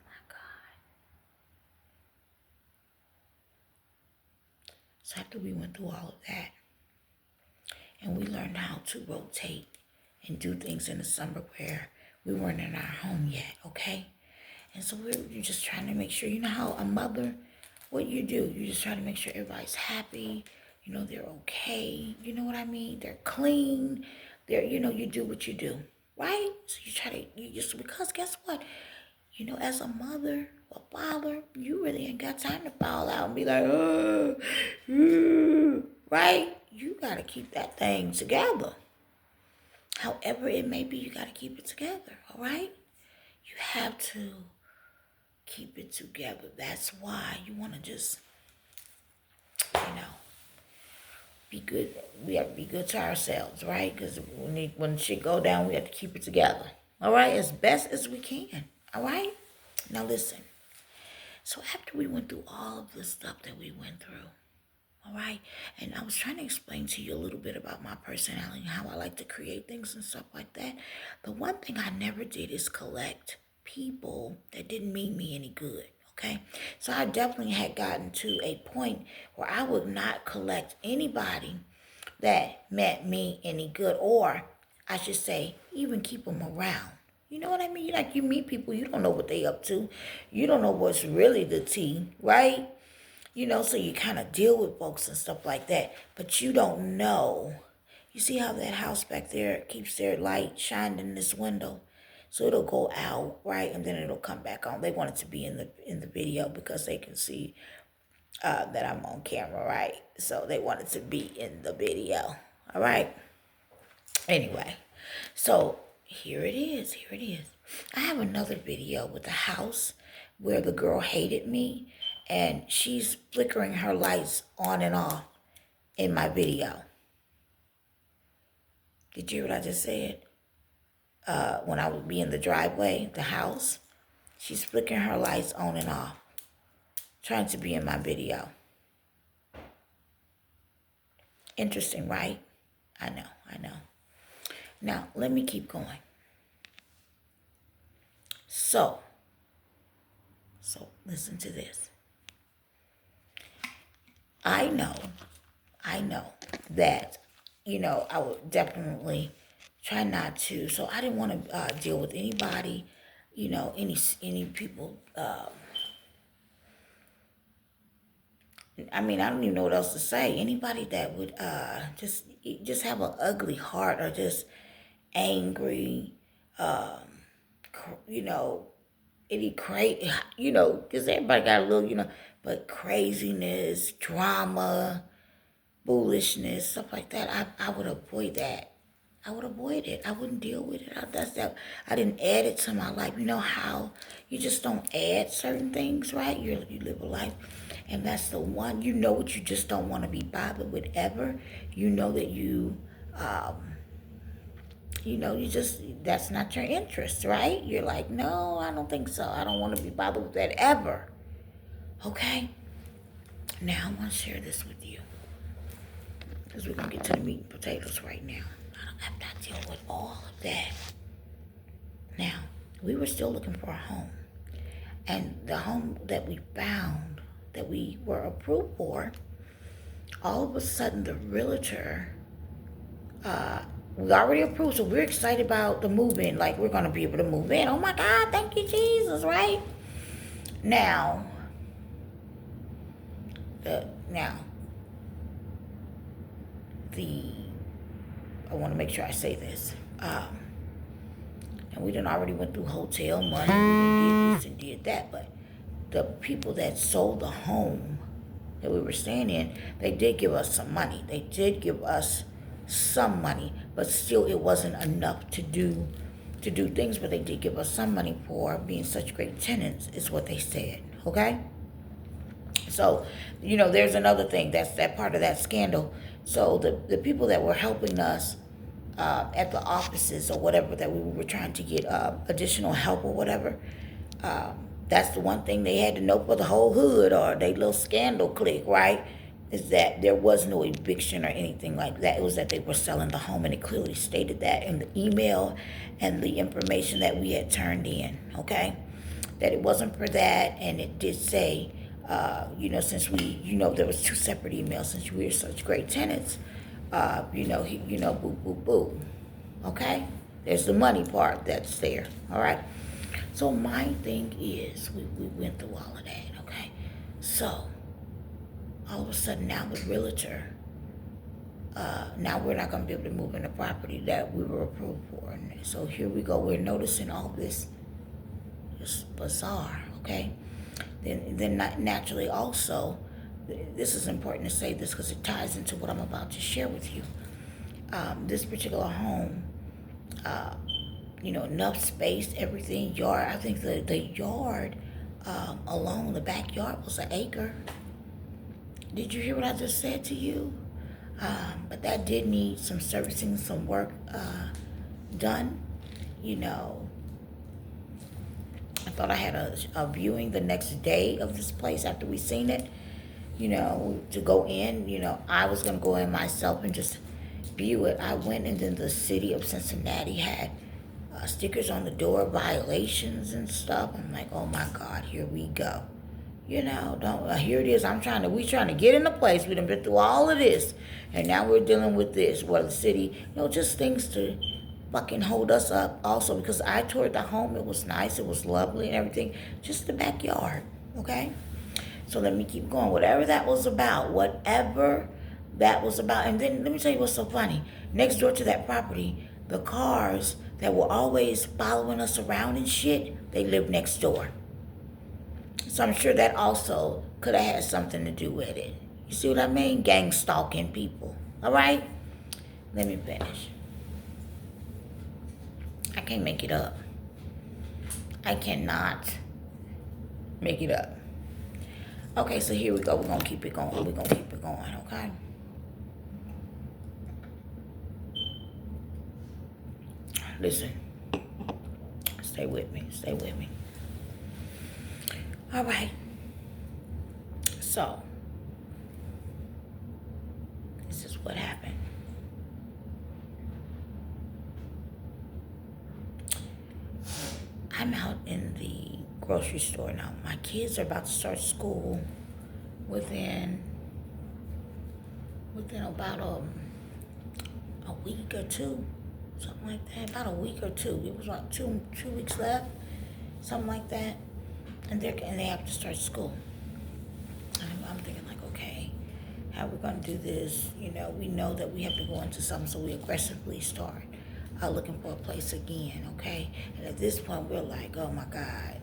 my God. So after we went through all of that, and we learned how to rotate and do things in the summer where we weren't in our home yet, okay? And so you're just trying to make sure, you know how a mother, what you do, you just try to make sure everybody's happy, they're okay, you know what I mean? They're clean, you do what you do, right? So you try to, because guess what? As a mother or father, you really ain't got time to fall out and be like, right? You got to keep that thing together. However it may be, you got to keep it together, all right? You have to keep it together. That's why you want to just, be good. We have to be good to ourselves, right? Because when shit go down, we have to keep it together, all right? As best as we can, all right? Now listen. So after we went through all of the stuff that we went through, all right, and I was trying to explain to you a little bit about my personality and how I like to create things and stuff like that. The one thing I never did is collect people that didn't mean me any good, okay? So I definitely had gotten to a point where I would not collect anybody that meant me any good, or I should say, even keep them around. You know what I mean? Like, you meet people, you don't know what they up to. You don't know what's really the tea, right? So you kind of deal with folks and stuff like that, but you don't know. You see how that house back there keeps their light shined in this window? So it'll go out, right? And then it'll come back on. They want it to be in the video because they can see that I'm on camera, right? So they want it to be in the video, all right? Anyway, so here it is. I have another video with the house where the girl hated me, and she's flickering her lights on and off in my video. Did you hear what I just said? When I would be in the driveway, the house, she's flickering her lights on and off, trying to be in my video. Interesting, right? I know. Now, let me keep going. So listen to this. I know that, I would definitely try not to. So I didn't want to deal with anybody, any people. I mean, I don't even know what else to say. Anybody that would just have an ugly heart, or just angry, any crazy, because everybody got a little, but craziness, drama, foolishness, stuff like that. I would avoid that. I would avoid it. I wouldn't deal with it. I didn't add it to my life. You know how you just don't add certain things, right? You live a life, and that's the one. You know what you just don't want to be bothered with ever. You know that that's not your interest, right? You're like, no, I don't think so. I don't want to be bothered with that ever. Okay? Now I want to share this with you, because we're going to get to the meat and potatoes right now. I'm not dealing with all of that. Now, we were still looking for a home. And the home that we found, that we were approved for, all of a sudden the realtor, we already approved, so we're excited about the move-in. Like, we're going to be able to move in. Oh my God, thank you, Jesus, right? Now, the, I want to make sure I say this. And we done already went through hotel money. We did this and did that. But the people that sold the home that we were staying in, they did give us some money. They did give us some money, but still it wasn't enough to do things. But they did give us some money for being such great tenants, is what they said. Okay. So, there's another thing. That's that part of that scandal. So the people that were helping us at the offices or whatever, that we were trying to get additional help or whatever, that's the one thing they had to know for the whole hood, or they little scandal clique, right? Is that there was no eviction or anything like that. It was that they were selling the home, and it clearly stated that in the email and the information that we had turned in, okay? That it wasn't for that, and it did say, since we, there was two separate emails, since we were such great tenants, boo, boo, boo, okay? There's the money part that's there, all right? So my thing is, we went through all of that, okay? So, all of a sudden now the realtor, now we're not going to be able to move in the property that we were approved for. And so here we go, we're noticing all this just bizarre, okay? Then naturally also, this is important to say this because it ties into what I'm about to share with you. This particular home, enough space, everything, yard. I think the yard along the backyard was an acre. Did you hear what I just said to you? But that did need some servicing, some work done. I thought I had a viewing the next day of this place after we seen it, to go in. I was going to go in myself and just view it. I went, and then the city of Cincinnati had stickers on the door, violations and stuff. I'm like, oh my God, here we go. Here it is. We trying to get in the place. We done been through all of this, and now we're dealing with this. Well, the city, just things to fucking hold us up. Also, because I toured the home, it was nice, it was lovely and everything. Just the backyard, okay? So let me keep going. Whatever that was about, and then let me tell you what's so funny. Next door to that property, the cars that were always following us around and shit, they lived next door. So I'm sure that also could have had something to do with it. You see what I mean? Gang stalking people. All right? Let me finish. I can't make it up. I cannot make it up. Okay, so here we go. We're going to keep it going. Okay? Listen. Stay with me. All right. So, this is what happened. I'm out in the grocery store now. My kids are about to start school within about a week or two, something like that. About a week or two. It was like two weeks left, something like that. And they have to start school. I'm thinking like, okay, how are we going to do this? We know that we have to go into something, so we aggressively start looking for a place again, okay? And at this point, we're like, oh my God,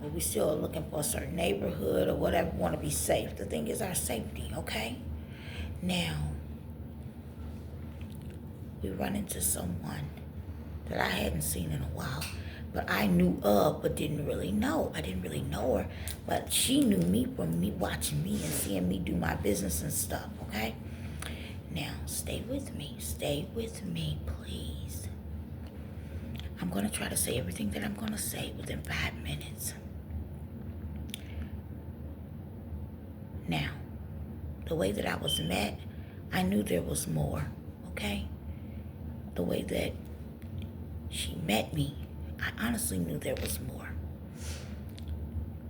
but we still are looking for a certain neighborhood or whatever. We want to be safe. The thing is our safety, okay? Now, we run into someone that I hadn't seen in a while, but I knew of, but didn't really know. I didn't really know her, but she knew me from me watching me and seeing me do my business and stuff, okay? Now, stay with me, please. I'm going to try to say everything that I'm going to say within 5 minutes. Now, the way that I was met, I knew there was more, okay? The way that she met me, I honestly knew there was more.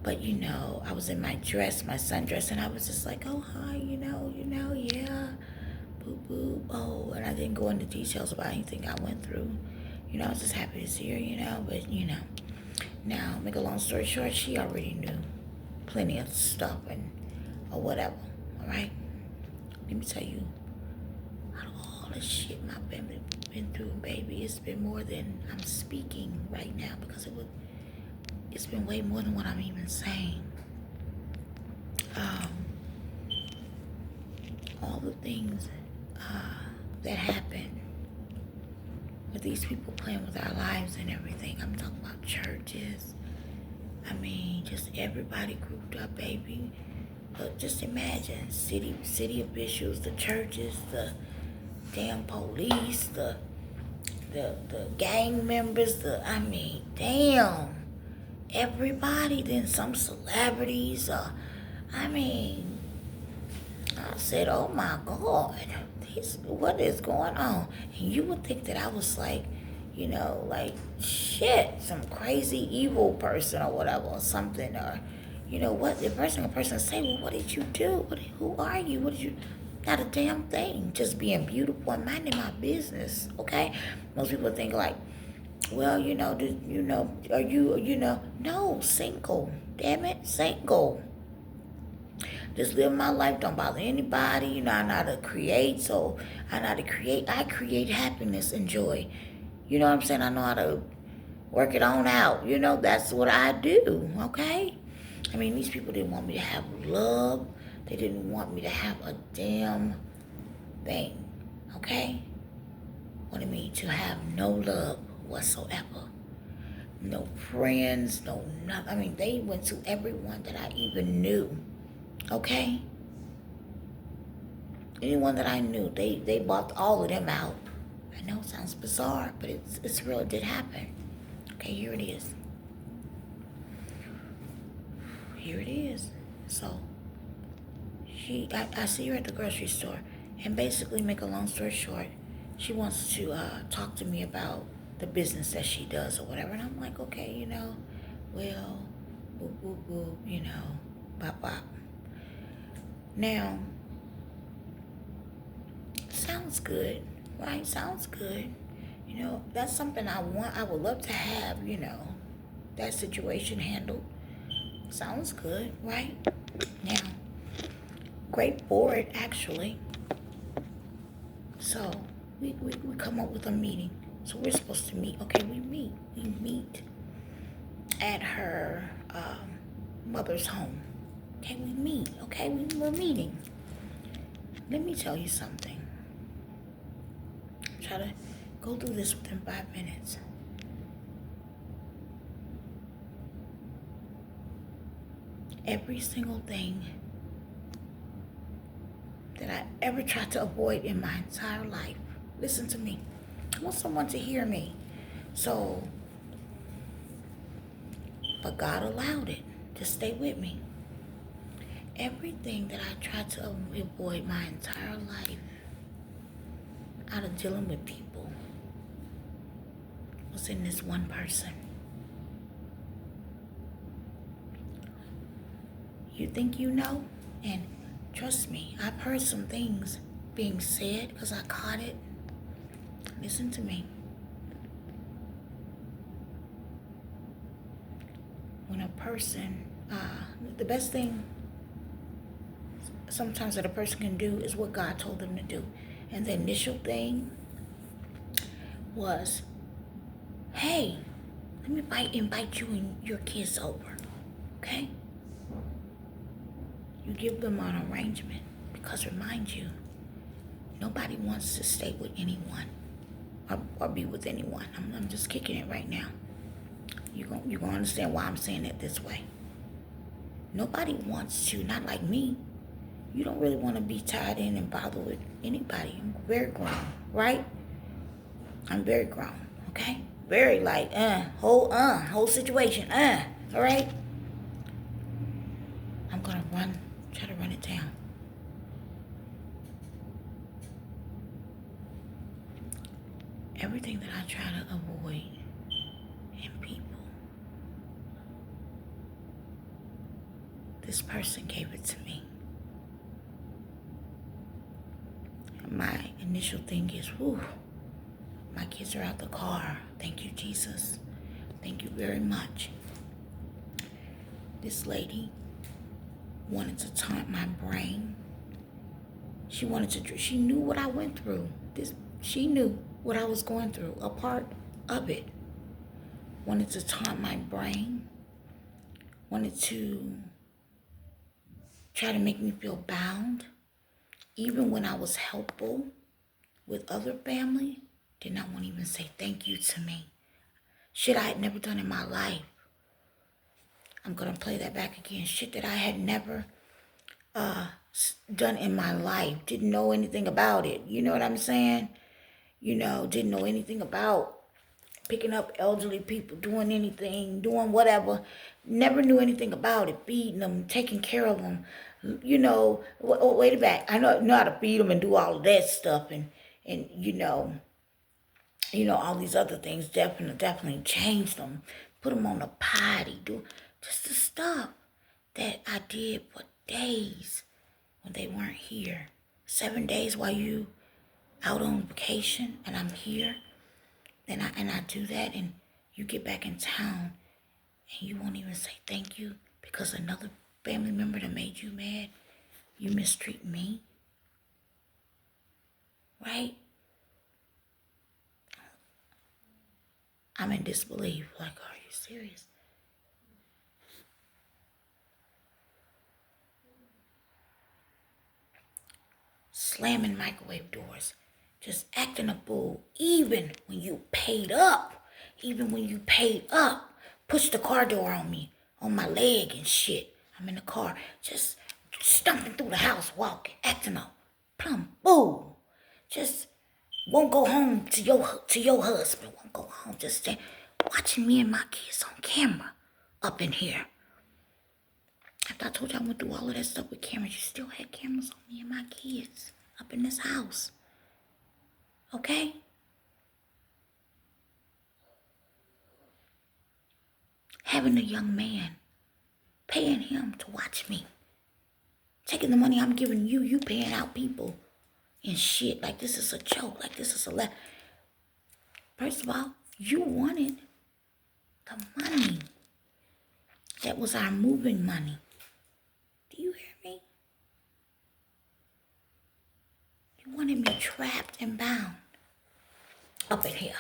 But, I was in my sundress, and I was just like, oh, hi, yeah, boo, boo, oh, and I didn't go into details about anything I went through. I was just happy to see her, but, now, make a long story short, she already knew plenty of stuff or whatever, all right? Let me tell you been through, baby, it's been more than I'm speaking right now, because it's been way more than what I'm even saying. All the things that happen with these people playing with our lives and everything. I'm talking about churches. I mean, just everybody grouped up, baby. But just imagine city officials, the churches, the damn police, the gang members, I mean, damn, everybody. Then some celebrities. I mean, I said, oh my God, what is going on? And you would think that I was like, like shit, some crazy evil person or whatever, or something, or what the person say, well, what did you do? Who are you? What did you? Not a damn thing. Just being beautiful and minding my business. Okay. Most people think like, well, are you, no, single. Damn it, single. Just live my life, don't bother anybody. I know how to create, so I know how to create. I create happiness and joy. You know what I'm saying? I know how to work it on out. That's what I do, okay? I mean, these people didn't want me to have love. They didn't want me to have a damn thing, okay? Wanted me to have no love whatsoever. No friends, no nothing. I mean, they went to everyone that I even knew. Okay? Anyone that I knew, they bought all of them out. I know it sounds bizarre, but it's real. It did happen. Okay, here it is. Here it is. So, I see her at the grocery store, and basically, make a long story short, she wants to talk to me about the business that she does or whatever. And I'm like, okay, well, boop, boop, boop, bop, bop. Now, sounds good, right? Sounds good. That's something I want. I would love to have, that situation handled. Sounds good, right? Now, great for it, actually. So, we come up with a meeting. So we're supposed to meet. Okay, we meet. We meet at her mother's home. Okay, we meet. Okay, we're meeting. Let me tell you something. Try to go through this within 5 minutes. Every single thing that I ever tried to avoid in my entire life. Listen to me. I want someone to hear me. So, but God allowed it to stay with me. Everything that I tried to avoid my entire life out of dealing with people was in this one person. You think you know? And trust me, I've heard some things being said because I caught it. Listen to me. When a person, the best thing sometimes that a person can do is what God told them to do. And the initial thing was, hey, let me invite you and your kids over, okay? You give them an arrangement, because remind you, nobody wants to stay with anyone or be with anyone. I'm just kicking it right now. You're gonna understand why I'm saying it this way. Nobody wants to, not like me. You don't really want to be tied in and bothered with anybody. I'm very grown, right? I'm very grown, okay? Very like, whole situation, all right? I'm gonna try to run it down. Everything that I try to avoid in people, this person gave it to me. My initial thing is, whew, my kids are out the car. Thank you, Jesus. Thank you very much. This lady wanted to taunt my brain. She knew what I went through. She knew what I was going through, a part of it. Wanted to taunt my brain, wanted to try to make me feel bound. Even when I was helpful with other family, did not want to even say thank you to me. Shit I had never done in my life. I'm going to play that back again. Shit that I had never done in my life. Didn't know anything about it. You know what I'm saying? Didn't know anything about picking up elderly people, doing anything, doing whatever. Never knew anything about it. Feeding them, taking care of them. Wait a back. I know how to feed them and do all of that stuff. And all these other things definitely changed them. Put them on a potty. Do just the stuff that I did for days when they weren't here. 7 days while you out on vacation and I'm here. And I do that, and you get back in town and you won't even say thank you because another family member that made you mad. You mistreat me. Right? I'm in disbelief. Like, are you serious? Slamming microwave doors. Just acting a fool. Even when you paid up. Push the car door on me. On my leg and shit. I'm in the car. Just stomping through the house, walking. Acting a plumb fool. Just won't go home to your husband. Won't go home. Just stay watching me and my kids on camera. Up in here. After I told you I went through all of that stuff with cameras, you still had cameras on me and my kids up in this house. Okay? Having a young man, paying him to watch me. Taking the money I'm giving you, you paying out people and shit. Like this is a joke. Like this is a First of all, you wanted the money. That was our moving money. Do you hear me? You wanted me trapped and bound up in here.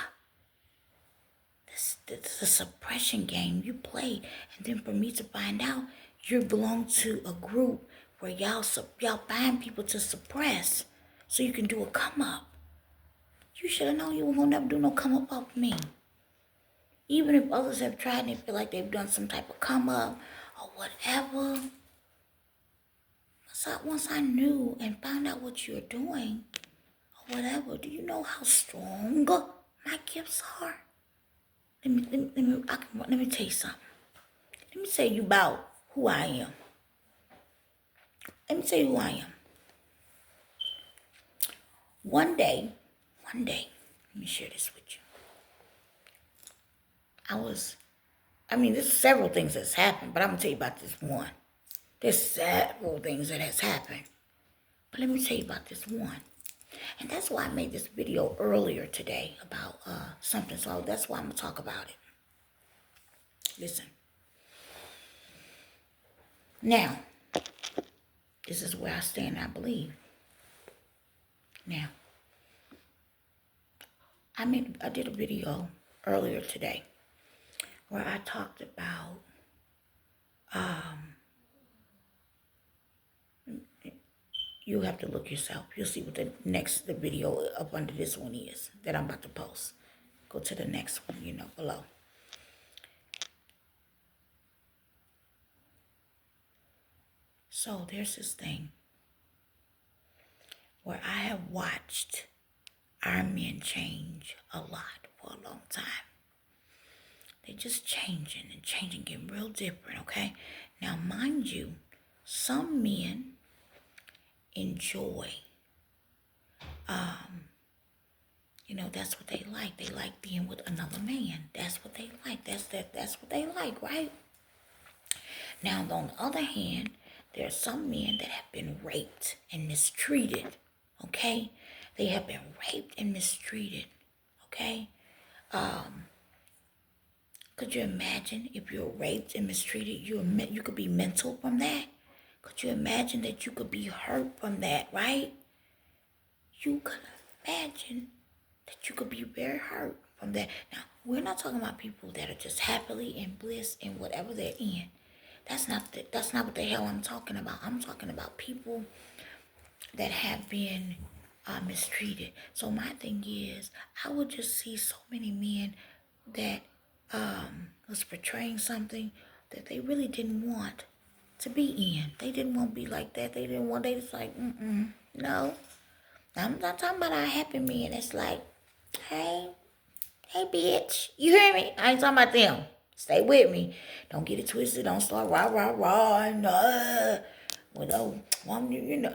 This is a suppression game you played. And then for me to find out you belong to a group where y'all find people to suppress so you can do a come up. You should have known you weren't gonna never do no come up off me. Even if others have tried and they feel like they've done some type of come up or whatever. Once I knew and found out what you're doing or whatever, do you know how strong my gifts are? Let me tell you something. Let me tell you about who I am. Let One day, let me share this with you. There's several things that's happened, but I'm going to tell you about this one. There's several things that has happened. But let me tell you about this one. And that's why I made this video earlier today about something. So that's why I'm going to talk about it. Listen. Now, this is where I stand, I believe. Now, I did a video earlier today where I talked about you have to look yourself. You'll see what the video up under this one is that I'm about to post. Go to the next one, below. So there's this thing where I have watched our men change a lot for a long time. They're just changing, getting real different, okay? Now, mind you, some men enjoy, that's what they like. They like being with another man. That's what they like. That's what they like, right? Now, on the other hand, there are some men that have been raped and mistreated, okay? They have been raped and mistreated, okay? Could you imagine if you're raped and mistreated, you could be mental from that? Could you imagine that you could be hurt from that, right? You could imagine that you could be very hurt from that. Now, we're not talking about people that are just happily in bliss in whatever they're in. That's not what the hell I'm talking about. I'm talking about people that have been mistreated. So my thing is, I would just see so many men that was portraying something that they really didn't want to be in. They didn't want to be like that. They didn't want. They just like, no. I'm not talking about our happy men. It's like, hey, hey, bitch. You hear me? I ain't talking about them. Stay with me. Don't get it twisted. Don't start rah, rah, rah. And, well,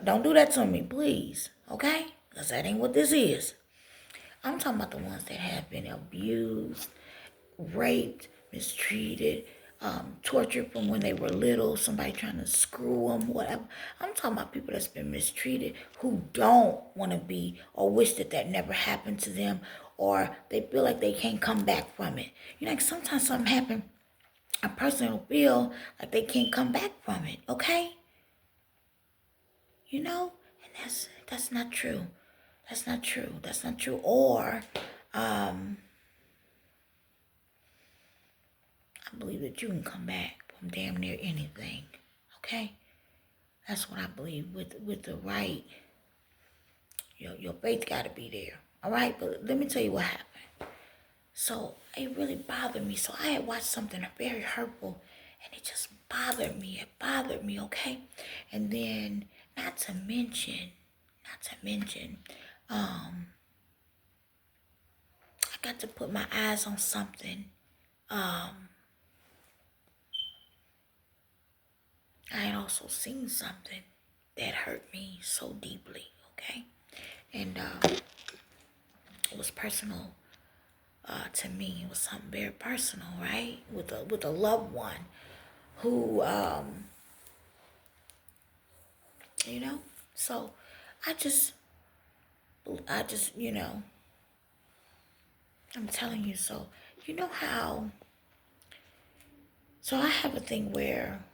don't do that to me, please. Okay? Because that ain't what this is. I'm talking about the ones that have been abused, raped, mistreated, tortured from when they were little, somebody trying to screw them, whatever. I'm talking about people that's been mistreated who don't want to be or wish that that never happened to them, or they feel like they can't come back from it. You know, like sometimes something happens, a person will feel like they can't come back from it, okay? You know? And that's not true. That's not true. That's not true. Or I believe that you can come back from damn near anything. Okay? That's what I believe with the right. Your faith gotta be there. Alright? But let me tell you what happened. So it really bothered me. So I had watched something very hurtful and it just bothered me. It bothered me, okay? And then not to mention, I got to put my eyes on something. I had also seen something that hurt me so deeply, okay? And it was personal to me. It was something very personal, right? With a loved one who, you know. So I just, I'm telling you. So you know how. So I have a thing where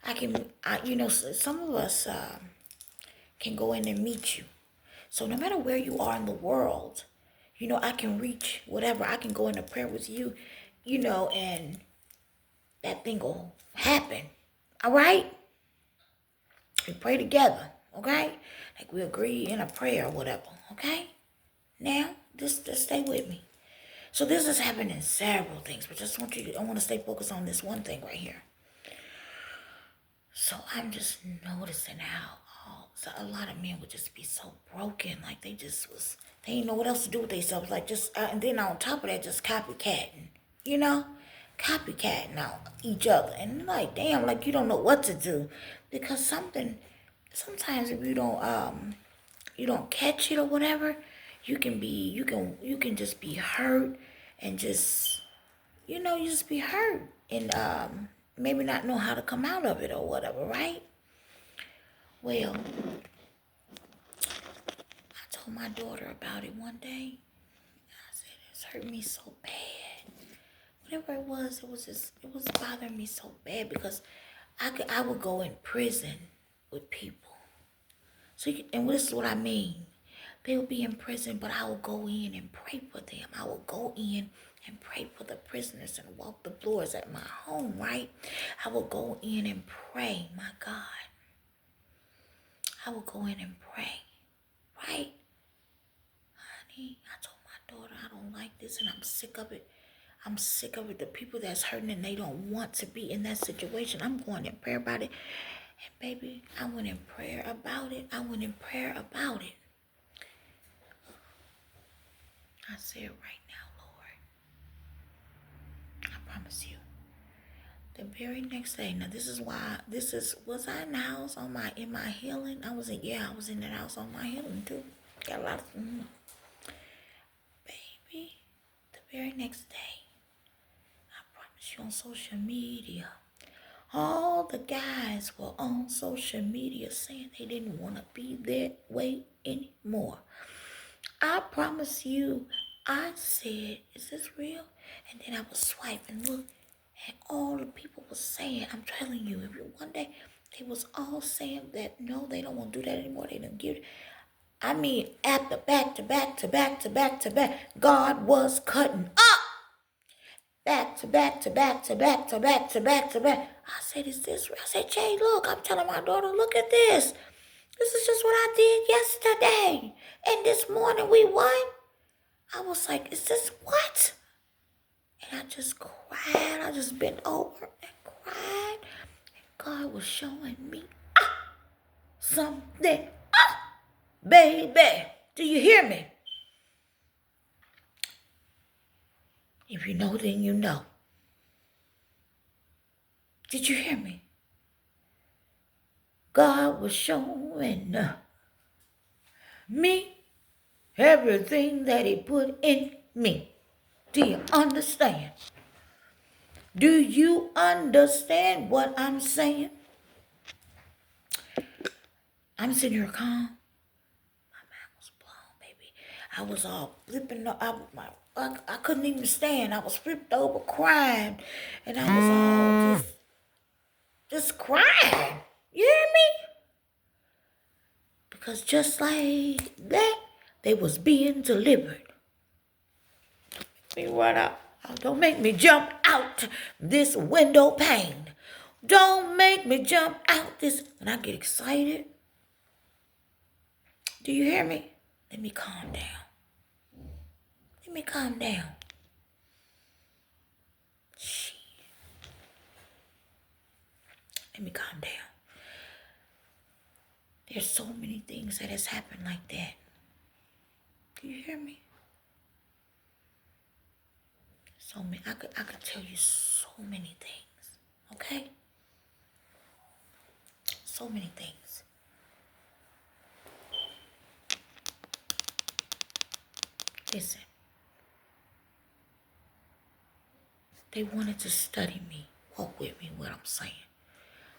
some of us can go in and meet you. So no matter where you are in the world, I can reach whatever. I can go into prayer with you, and that thing will happen. All right? We pray together, okay? Like we agree in a prayer or whatever, okay? Now, just stay with me. So this is happening several things, but I want to stay focused on this one thing right here. So I'm just noticing how so a lot of men would just be so broken, like they didn't know what else to do with themselves, like and then on top of that, just copycatting, you know, copycatting on each other, and like, damn, like you don't know what to do, because sometimes if you don't catch it or whatever, you can just be hurt and just you just be hurt and maybe not know how to come out of it or whatever, right? Well, I told my daughter about it one day. I said, it's hurt me so bad. Whatever it was bothering me so bad because I would go in prison with people. So, and this is what I mean. They would be in prison, but I would go in and pray for them. I would go in and pray for the prisoners and walk the floors at my home, right? I would go in and pray, my God. I would go in and pray, right? Honey, I told my daughter I don't like this and I'm sick of it. I'm sick of it. The people that's hurting and they don't want to be in that situation. I'm going in prayer about it. And baby, I went in prayer about it. I said, right now, Lord, I promise you. The very next day, now was I in the house in my healing? I was in that house on my healing too. Got a lot of, baby, the very next day, I promise you on social media, all the guys were on social media saying they didn't want to be that way anymore. I promise you, I said, is this real? And then I was swiping, look, and all the people were saying, I'm telling you, one day they was all saying that, no, they don't want to do that anymore. They don't give it. I mean, after back to back to back to back to back, God was cutting up. Back to back to back to back to back to back to back. I said, is this real? I said, Jay, look, I'm telling my daughter, look at this. This is just what I did yesterday. And this morning we won. I was like, is this what? And I just cried. I just bent over and cried. And God was showing me something. Baby, do you hear me? If you know, then you know. Did you hear me? God was showing me everything that he put in me. Do you understand? Do you understand what I'm saying? I'm sitting here calm. My mind was blown, baby. I was all flipping up. I couldn't even stand. I was flipped over crying. And I was all just crying. You hear me? Because just like that, they was being delivered. Me run out. Don't make me jump out this window pane. Don't make me jump out this. When I get excited, do you hear me? Let me calm down. Let me calm down. Shit. Let me calm down. There's so many things that has happened like that. Do you hear me? So many. I could tell you so many things. Okay? So many things. Listen. They wanted to study me. Walk with me what I'm saying.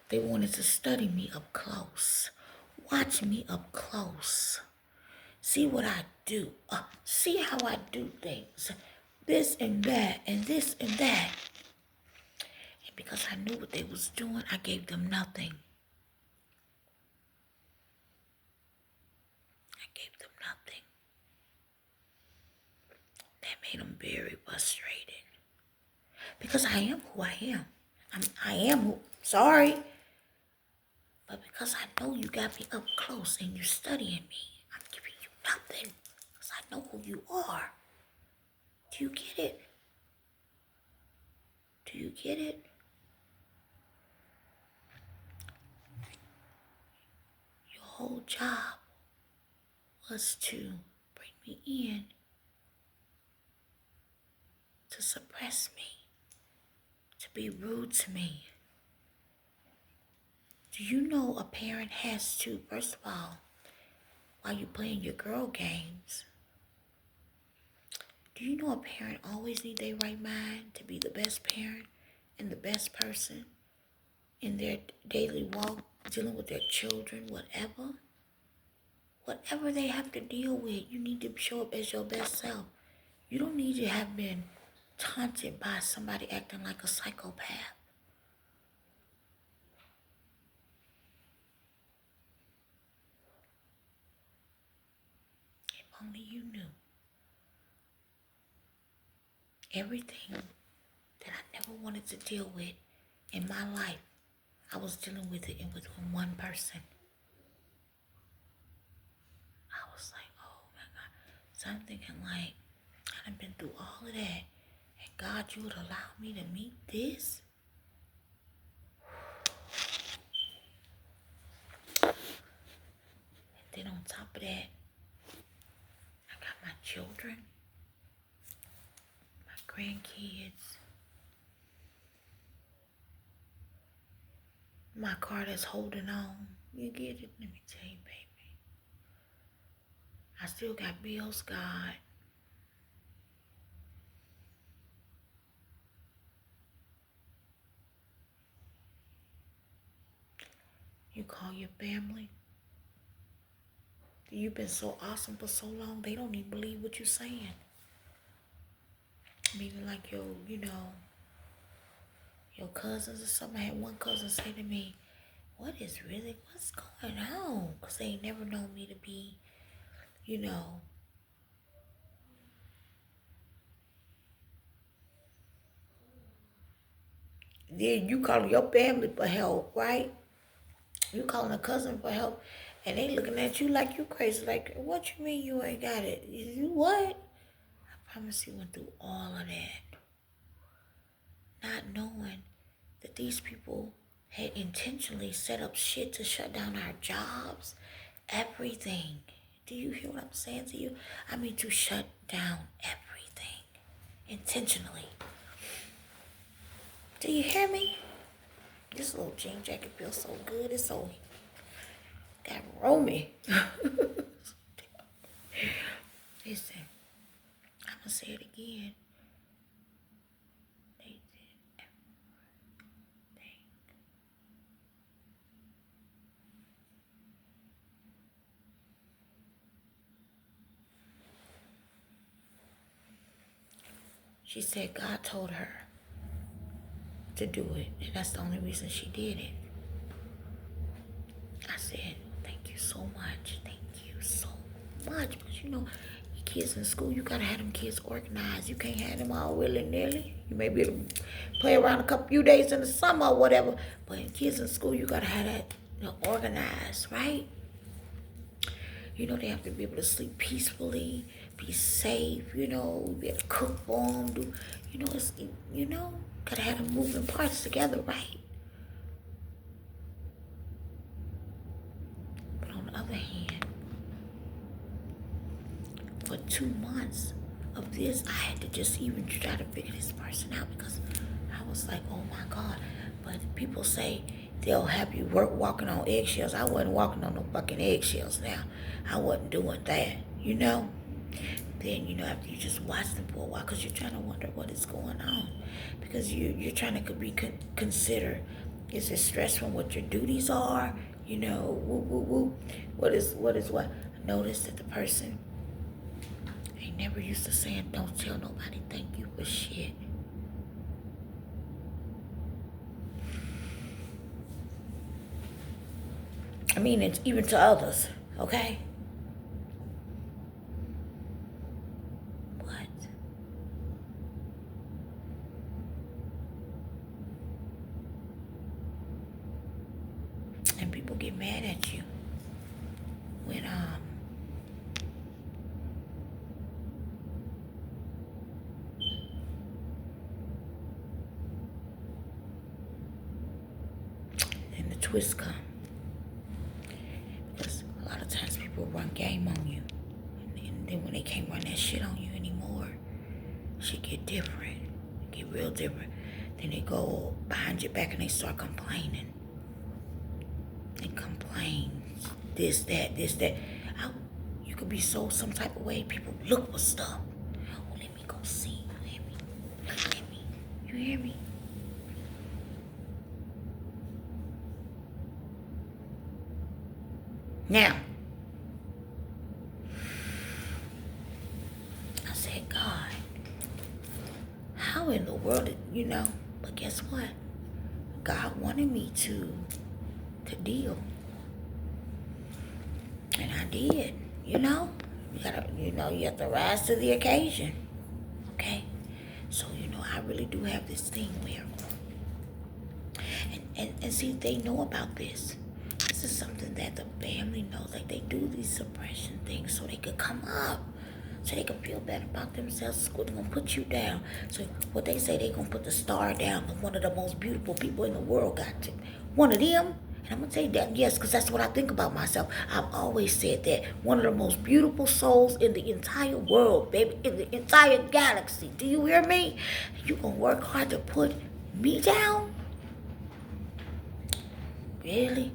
They wanted to study me up close. Watch me up close. See what I do. See how I do things. This and that and this and that. And because I knew what they was doing, I gave them nothing. I gave them nothing. That made them very frustrated. Because I am who I am. I am who, sorry. But because I know you got me up close and you studying me, I'm giving you nothing. Because I know who you are. Do you get it? Do you get it? Your whole job was to bring me in, to suppress me, to be rude to me. Do you know a parent has to, first of all, while you're playing your girl games, do you know a parent always need their right mind to be the best parent and the best person in their daily walk, dealing with their children, whatever? Whatever they have to deal with, you need to show up as your best self. You don't need to have been taunted by somebody acting like a psychopath. If only you knew. Everything that I never wanted to deal with in my life, I was dealing with it with one person. I was like, oh my God. So I'm thinking like, I've been through all of that. And God, you would allow me to meet this? And then on top of that, I got my children, my grandkids, my car that's holding on. You get it? Let me tell you, baby. I still got bills, God. You call your family. You've been so awesome for so long, they don't even believe what you're saying. Maybe like your cousins or something. I had one cousin say to me, what's going on? Because they ain't never known me to be you know, then you calling your family for help, right? You calling a cousin for help, and they looking at you like you crazy. Like, what you mean you ain't got it? You what? I promise you went through all of that, not knowing that these people had intentionally set up shit to shut down our jobs, everything. Do you hear what I'm saying to you? I mean, to shut down everything intentionally. Do you hear me? This little jean jacket feels so good. It's so got roomy. Listen, I'm gonna say it again. They did everything. She said God told her to do it, and that's the only reason she did it. I said, thank you so much. Thank you so much. Because you know, your kids in school, you gotta have them kids organized. You can't have them all willy-nilly. You may be able to play around a few days in the summer or whatever. But kids in school, you gotta have that, you know, organized, right? You know, they have to be able to sleep peacefully, be safe, you know, be able to cook for them, do, you know, it's, you know, gotta have them moving parts together, right? But on the other hand, for 2 months of this, I had to just even try to figure this person out because I was like, oh my God. But people say they'll have you walking on eggshells. I wasn't walking on no fucking eggshells now. I wasn't doing that, you know? Then, you know, after you just watch them for a while, because you're trying to wonder what is going on. Because you're trying to consider, is it stress from what your duties are? You know, what is what? Notice that the person ain't never used to saying, don't tell nobody thank you for shit. I mean, it's even to others, okay? What? And people get mad at you when and the twists come. Because a lot of times people run game on you. And then when they can't run that shit on you anymore, shit get different. Get real different. Then they go behind your back and they start complaining. They complain. This, that. You could be so some type of way. People look for stuff. Oh, let me go see. You hear me? You hear me? Now, I said, God, how in the world did, you know? But guess what? God wanted me to deal. And I did, you know? You have to rise to the occasion. Okay? So, you know, I really do have this thing where, and see, they know about this. This is something that the family knows. Like, they do these suppression things so they could come up. So they can feel bad about themselves. They're going to put you down. So what they say, they're going to put the star down. And one of the most beautiful people in the world got to. One of them. And I'm going to tell you that, yes, because that's what I think about myself. I've always said that. One of the most beautiful souls in the entire world, baby. In the entire galaxy. Do you hear me? You going to work hard to put me down? Really?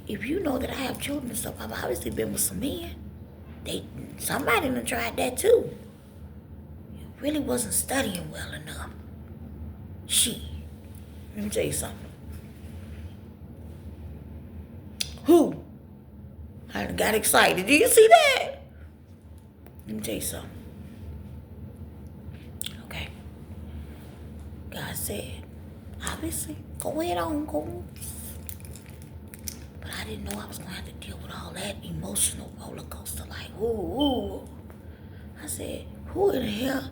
If you know that I have children and stuff, I've obviously been with some men. Somebody done tried that too. You really wasn't studying well enough. She. Let me tell you something. Who? I got excited. Do you see that? Let me tell you something. Okay. God said, obviously, go ahead on, go. But I didn't know I was going to have to deal with all that emotional roller coaster. Like, ooh. I said, who in the hell?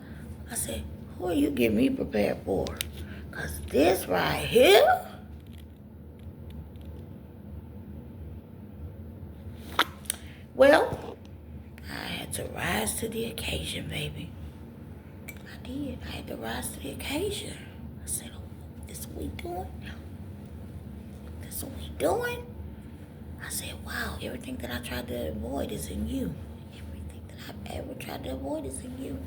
I said, who are you getting me prepared for? Because this right here, well, I had to rise to the occasion, baby. I did. I had to rise to the occasion. I said, oh, this what we doing? This what we doing? I said, wow, everything that I tried to avoid is in you. Everything that I've ever tried to avoid is in you.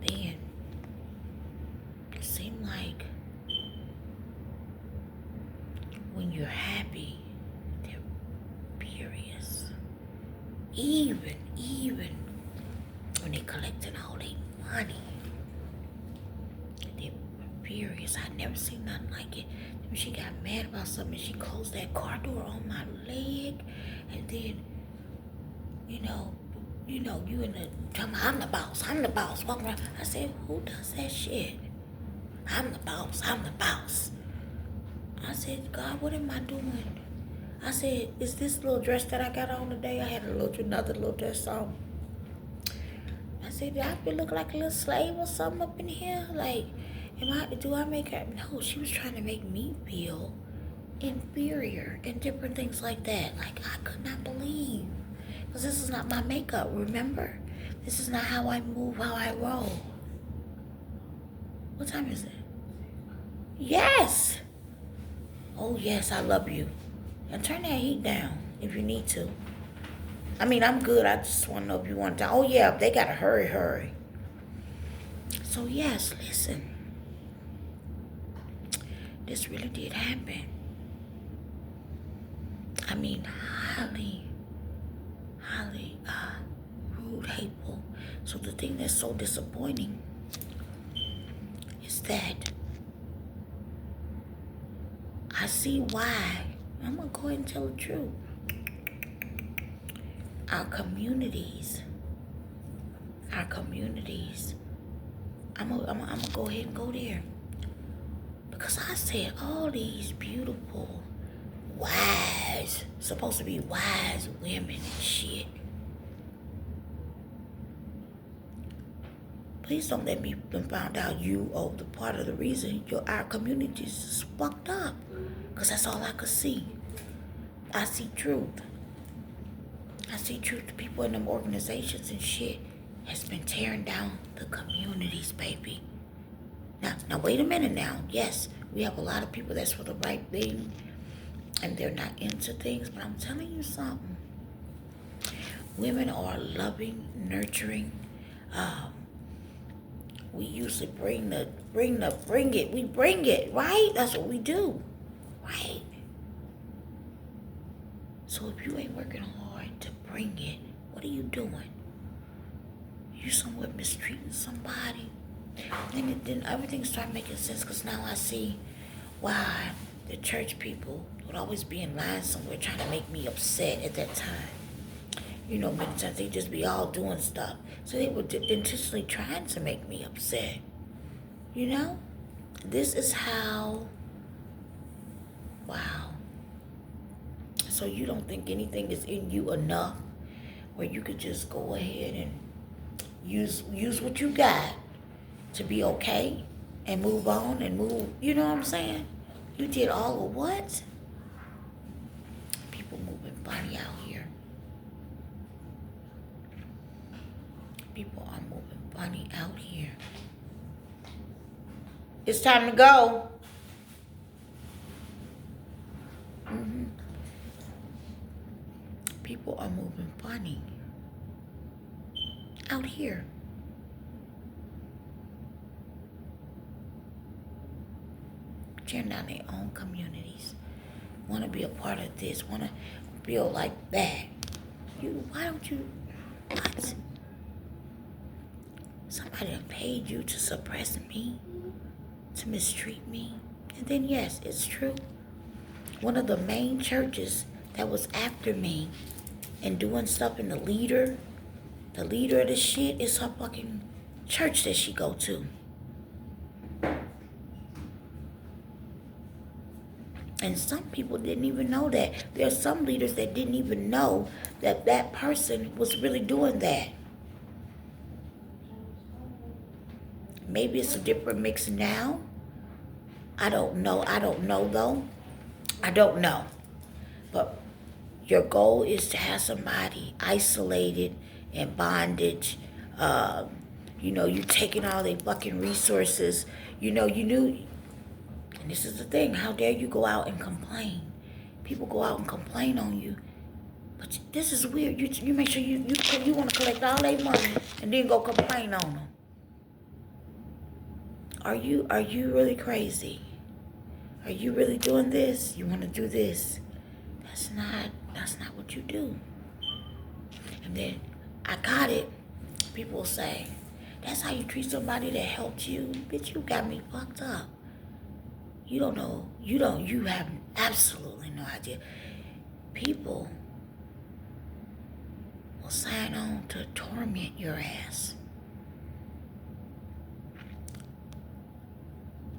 Then, it seemed like when you're happy, they're furious. Even when they're collecting all their money, they're furious. I never seen nothing like it. When she got mad about something, she closed that car door on my leg, and then, you in the tell me I'm the boss, walking around. I said, who does that shit? I'm the boss. I said, God, what am I doing? I said, is this little dress that I got on today? I had another little dress on. I said, do I feel look like a little slave or something up in here? Like, do I make her? No, she was trying to make me feel inferior and different things like that. Like, I could not believe. Because this is not my makeup, remember? This is not how I move, how I roll. What time is it? Yes! Oh, yes, I love you. And turn that heat down if you need to. I mean, I'm good. I just want to know if you want to. Oh, yeah, they got to hurry. So, yes, listen. This really did happen. I mean, highly rude, hateful. So the thing that's so disappointing is that I see why. I'm going to go ahead and tell the truth. Our communities, I'm going to go ahead and go there. Because I said all these beautiful, wise, supposed to be wise women and shit. Please don't let me find out the part of the reason our communities is fucked up. Because that's all I could see. I see truth. The people in them organizations and shit has been tearing down the communities, baby. Now wait a minute now. Yes, we have a lot of people that's for the right thing and they're not into things, but I'm telling you something. Women are loving, nurturing. We usually bring it. We bring it, right? That's what we do, right? So if you ain't working hard to bring it, what are you doing? You somewhere mistreating somebody. Then everything started making sense because now I see why the church people would always be in line somewhere trying to make me upset at that time. Many times they just be all doing stuff. So they were intentionally trying to make me upset. This is how, wow. So you don't think anything is in you enough where you could just go ahead and use what you got to be okay and move on and move, you know what I'm saying? You did all of what? People moving funny out here. People are moving funny out here. It's time to go. People are moving funny out here. Tearing down their own communities. Want to be a part of this. Want to feel like that. Why don't you? What? Somebody done paid you to suppress me, to mistreat me. And then yes, it's true. One of the main churches that was after me and doing stuff, the leader of the shit is her fucking church that she go to. And some people didn't even know that. There are some leaders that didn't even know that that person was really doing that. Maybe it's a different mix now. I don't know. I don't know though. I don't know. But your goal is to have somebody isolated in bondage. You taking all their fucking resources. You knew. And this is the thing. How dare you go out and complain? People go out and complain on you. But this is weird. You make sure you want to collect all their money and then go complain on them. Are you really crazy? Are you really doing this? You want to do this? That's not what you do. And then I got it. People will say, that's how you treat somebody that helped you. Bitch, you got me fucked up. You don't know. You have absolutely no idea. People will sign on to torment your ass.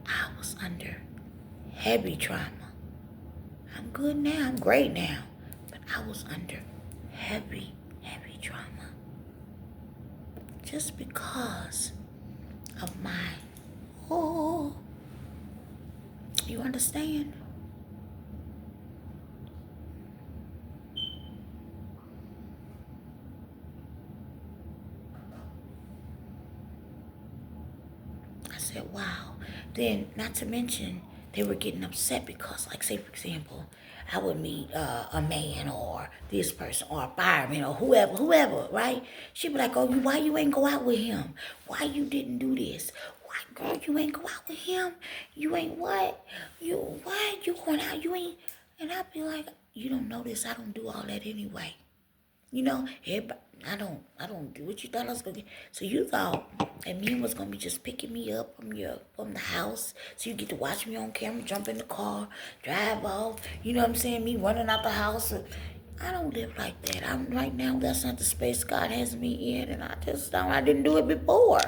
I was under heavy trauma. I'm good now. I'm great now. But I was under heavy trauma. Just because of you understand? I said, wow. Then, not to mention, they were getting upset because, like, say, for example, I would meet a man or this person or a fireman or whoever, right? She'd be like, oh, why you ain't go out with him? Why you didn't do this? Why, girl, you ain't go out with him? You ain't what? Why you going out? You ain't... And I'd be like, you don't know this. I don't do all that anyway. Everybody, I don't do what you thought I was gonna get. So you thought that me was gonna be just picking me up from the house, so you get to watch me on camera, jump in the car, drive off. You know what I'm saying? Me running out the house. I don't live like that. Right now. That's not the space God has me in, and I didn't do it before.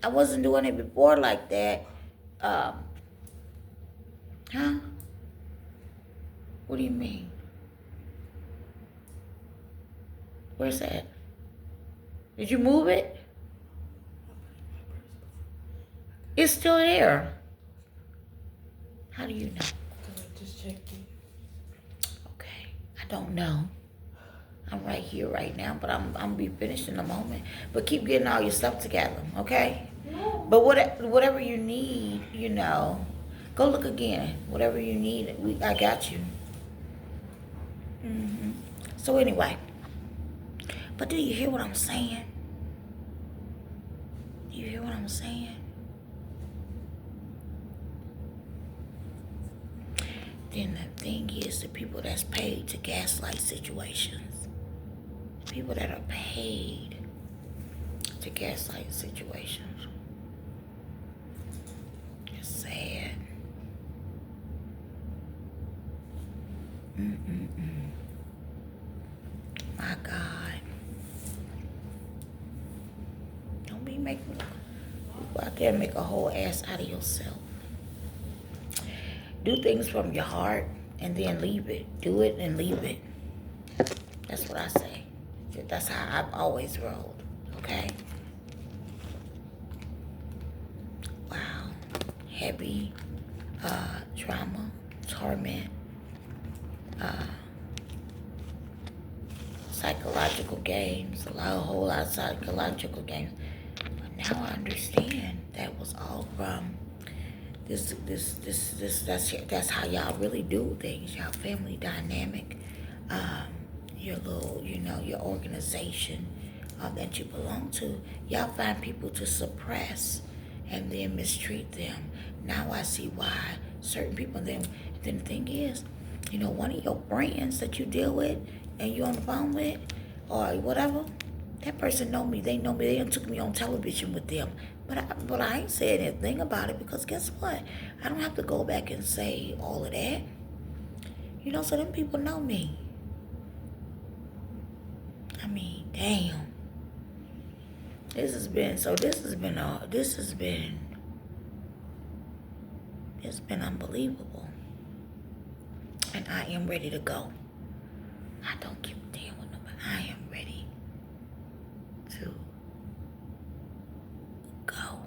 I wasn't doing it before like that. Huh? What do you mean? Where's that? Did you move it? It's still there. How do you know? I just checked it. Okay. I don't know. I'm right here right now, but I'm gonna be finished in a moment. But keep getting all your stuff together, okay? No. But whatever you need, go look again. Whatever you need, I got you. So anyway, but do you hear what I'm saying? Do you hear what I'm saying? Then the thing is, the people that's paid to gaslight situations, people that are paid to gaslight situations, it's sad. My God. Don't be making, go out there and make a whole ass out of yourself. Do things from your heart and then leave it. Do it and leave it. That's what I say. That's how I've always rolled. Okay? Wow. Heavy trauma, torment, psychological games, a whole lot of psychological games. But now I understand that was all from that's how y'all really do things. Y'all family dynamic, your little, your organization that you belong to. Y'all find people to suppress and then mistreat them. Now I see why certain people. Then the thing is, one of your friends that you deal with and you on the phone with or whatever, that person know me. They know me. They done took me on television with them. But I ain't saying anything about it because guess what? I don't have to go back and say all of that. So them people know me. I mean, damn. It's been unbelievable. And I am ready to go. I don't give a damn with nobody. I am ready to go.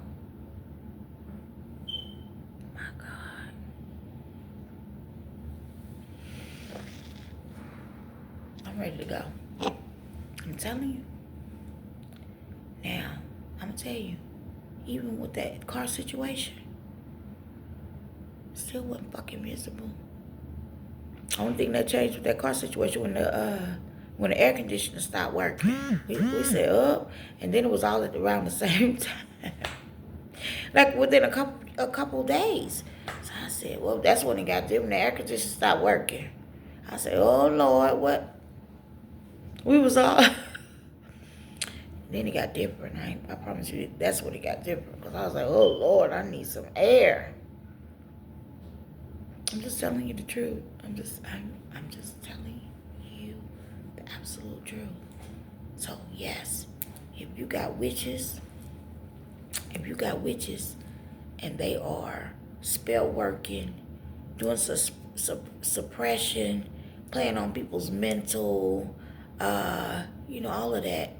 My God. I'm ready to go. I'm telling you. Now, I'm going to tell you, even with that car situation, still wasn't fucking miserable. Only thing that changed with that car situation when the air conditioner stopped working. We said up, and then it was all at around the same time. Like within a couple days. So I said, well, that's when it got different. The air conditioner stopped working. I said, oh Lord, what? We was all then it got different. I promise you that's when it got different. Because I was like, oh Lord, I need some air. I'm just telling you the truth. I'm just telling you the absolute truth. So yes, if you got witches and they are spell working, doing suppression, playing on people's mental, all of that.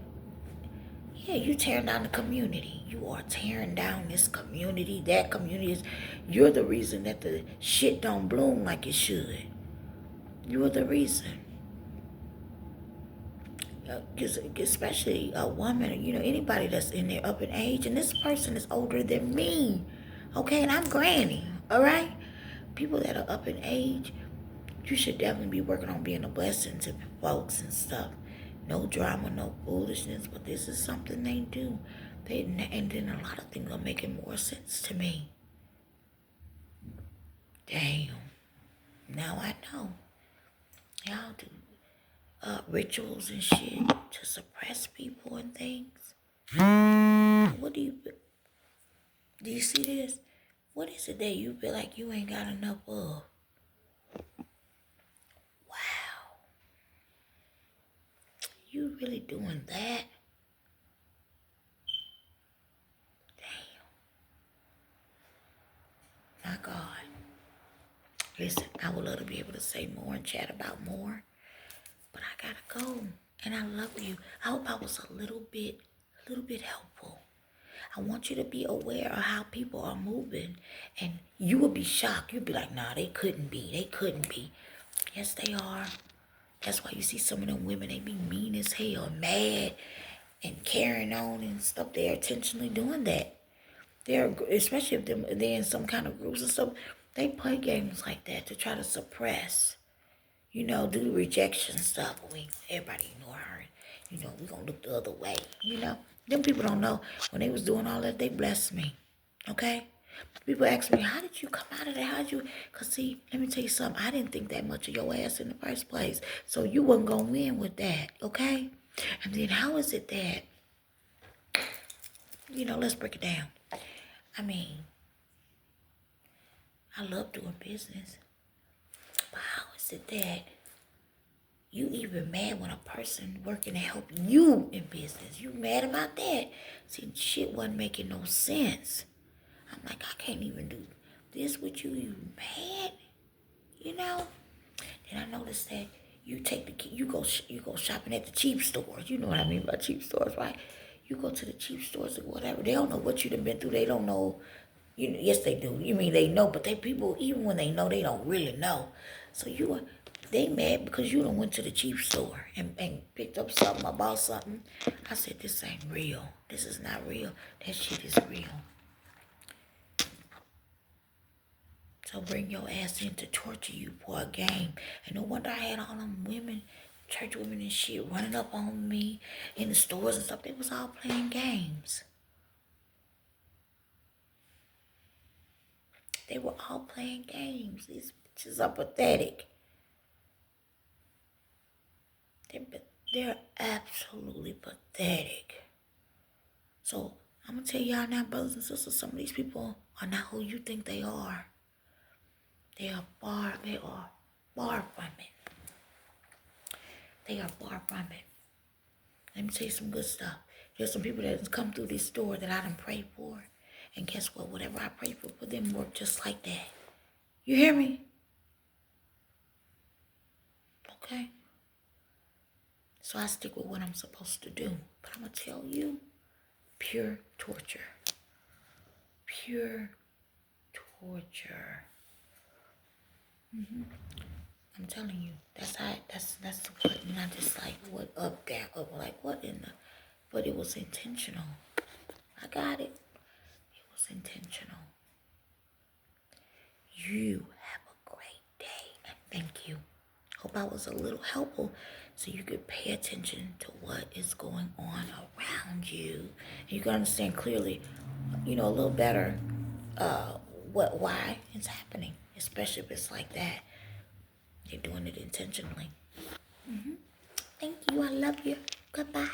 Yeah, you tearing down the community. You are tearing down this community. That community is, you're the reason that the shit don't bloom like it should. You're the reason. Especially a woman, anybody that's in their up in age, and this person is older than me, okay, and I'm granny, all right? People that are up in age, you should definitely be working on being a blessing to folks and stuff. No drama, no foolishness, but this is something they do. And then a lot of things are making more sense to me. Damn. Now I know. Y'all do rituals and shit to suppress people and things. What do you see this? What is it that you feel like you ain't got enough of? Wow. You really doing that? Damn. My God. Listen, I would love to be able to say more and chat about more, but I gotta go. And I love you. I hope I was a little bit helpful. I want you to be aware of how people are moving, and you will be shocked. You'll be like, nah, they couldn't be. They couldn't be. Yes, they are. That's why you see some of them women, they be mean as hell, mad, and carrying on and stuff. They're intentionally doing that. Especially if they're in some kind of groups and stuff, they play games like that to try to suppress, do the rejection stuff. Everybody ignore her. We gonna look the other way. Them people don't know. When they was doing all that, they blessed me. Okay? People ask me, how did you come out of that? How'd you? Because see, let me tell you something. I didn't think that much of your ass in the first place. So you wasn't going to win with that. Okay? And then how is it that, let's break it down. I mean, I love doing business. But how is it that you even mad when a person working to help you in business? You mad about that? See, shit wasn't making no sense. I'm like, I can't even do this with you. You mad? Then I noticed that you go shopping at the cheap stores. You know what I mean by cheap stores, right? You go to the cheap stores or whatever. They don't know what you done been through. They don't know. Yes, they do. You mean they know, but people, even when they know, they don't really know. So they mad because you done went to the cheap store and picked up something or bought something. I said, this ain't real. This is not real. That shit is real. So bring your ass in to torture you for a game. And no wonder I had all them women, church women and shit, running up on me in the stores and stuff. They was all playing games. They were all playing games. These bitches are pathetic. They're absolutely pathetic. So I'm going to tell y'all now, brothers and sisters, some of these people are not who you think they are. They are far from it. They are far from it. Let me tell you some good stuff. There's some people that come through this store that I done prayed for. And guess what? Whatever I pray for them work just like that. You hear me? Okay? So I stick with what I'm supposed to do. But I'm going to tell you, pure torture. Pure torture. I'm telling you, that's what, not just like what up, down, up, like what in the, but it was intentional. I got it. It was intentional. You have a great day and thank you. Hope I was a little helpful so you could pay attention to what is going on around you. And you can understand clearly, a little better why it's happening, especially if it's like that. You're doing it intentionally. Thank you. I love you. Goodbye.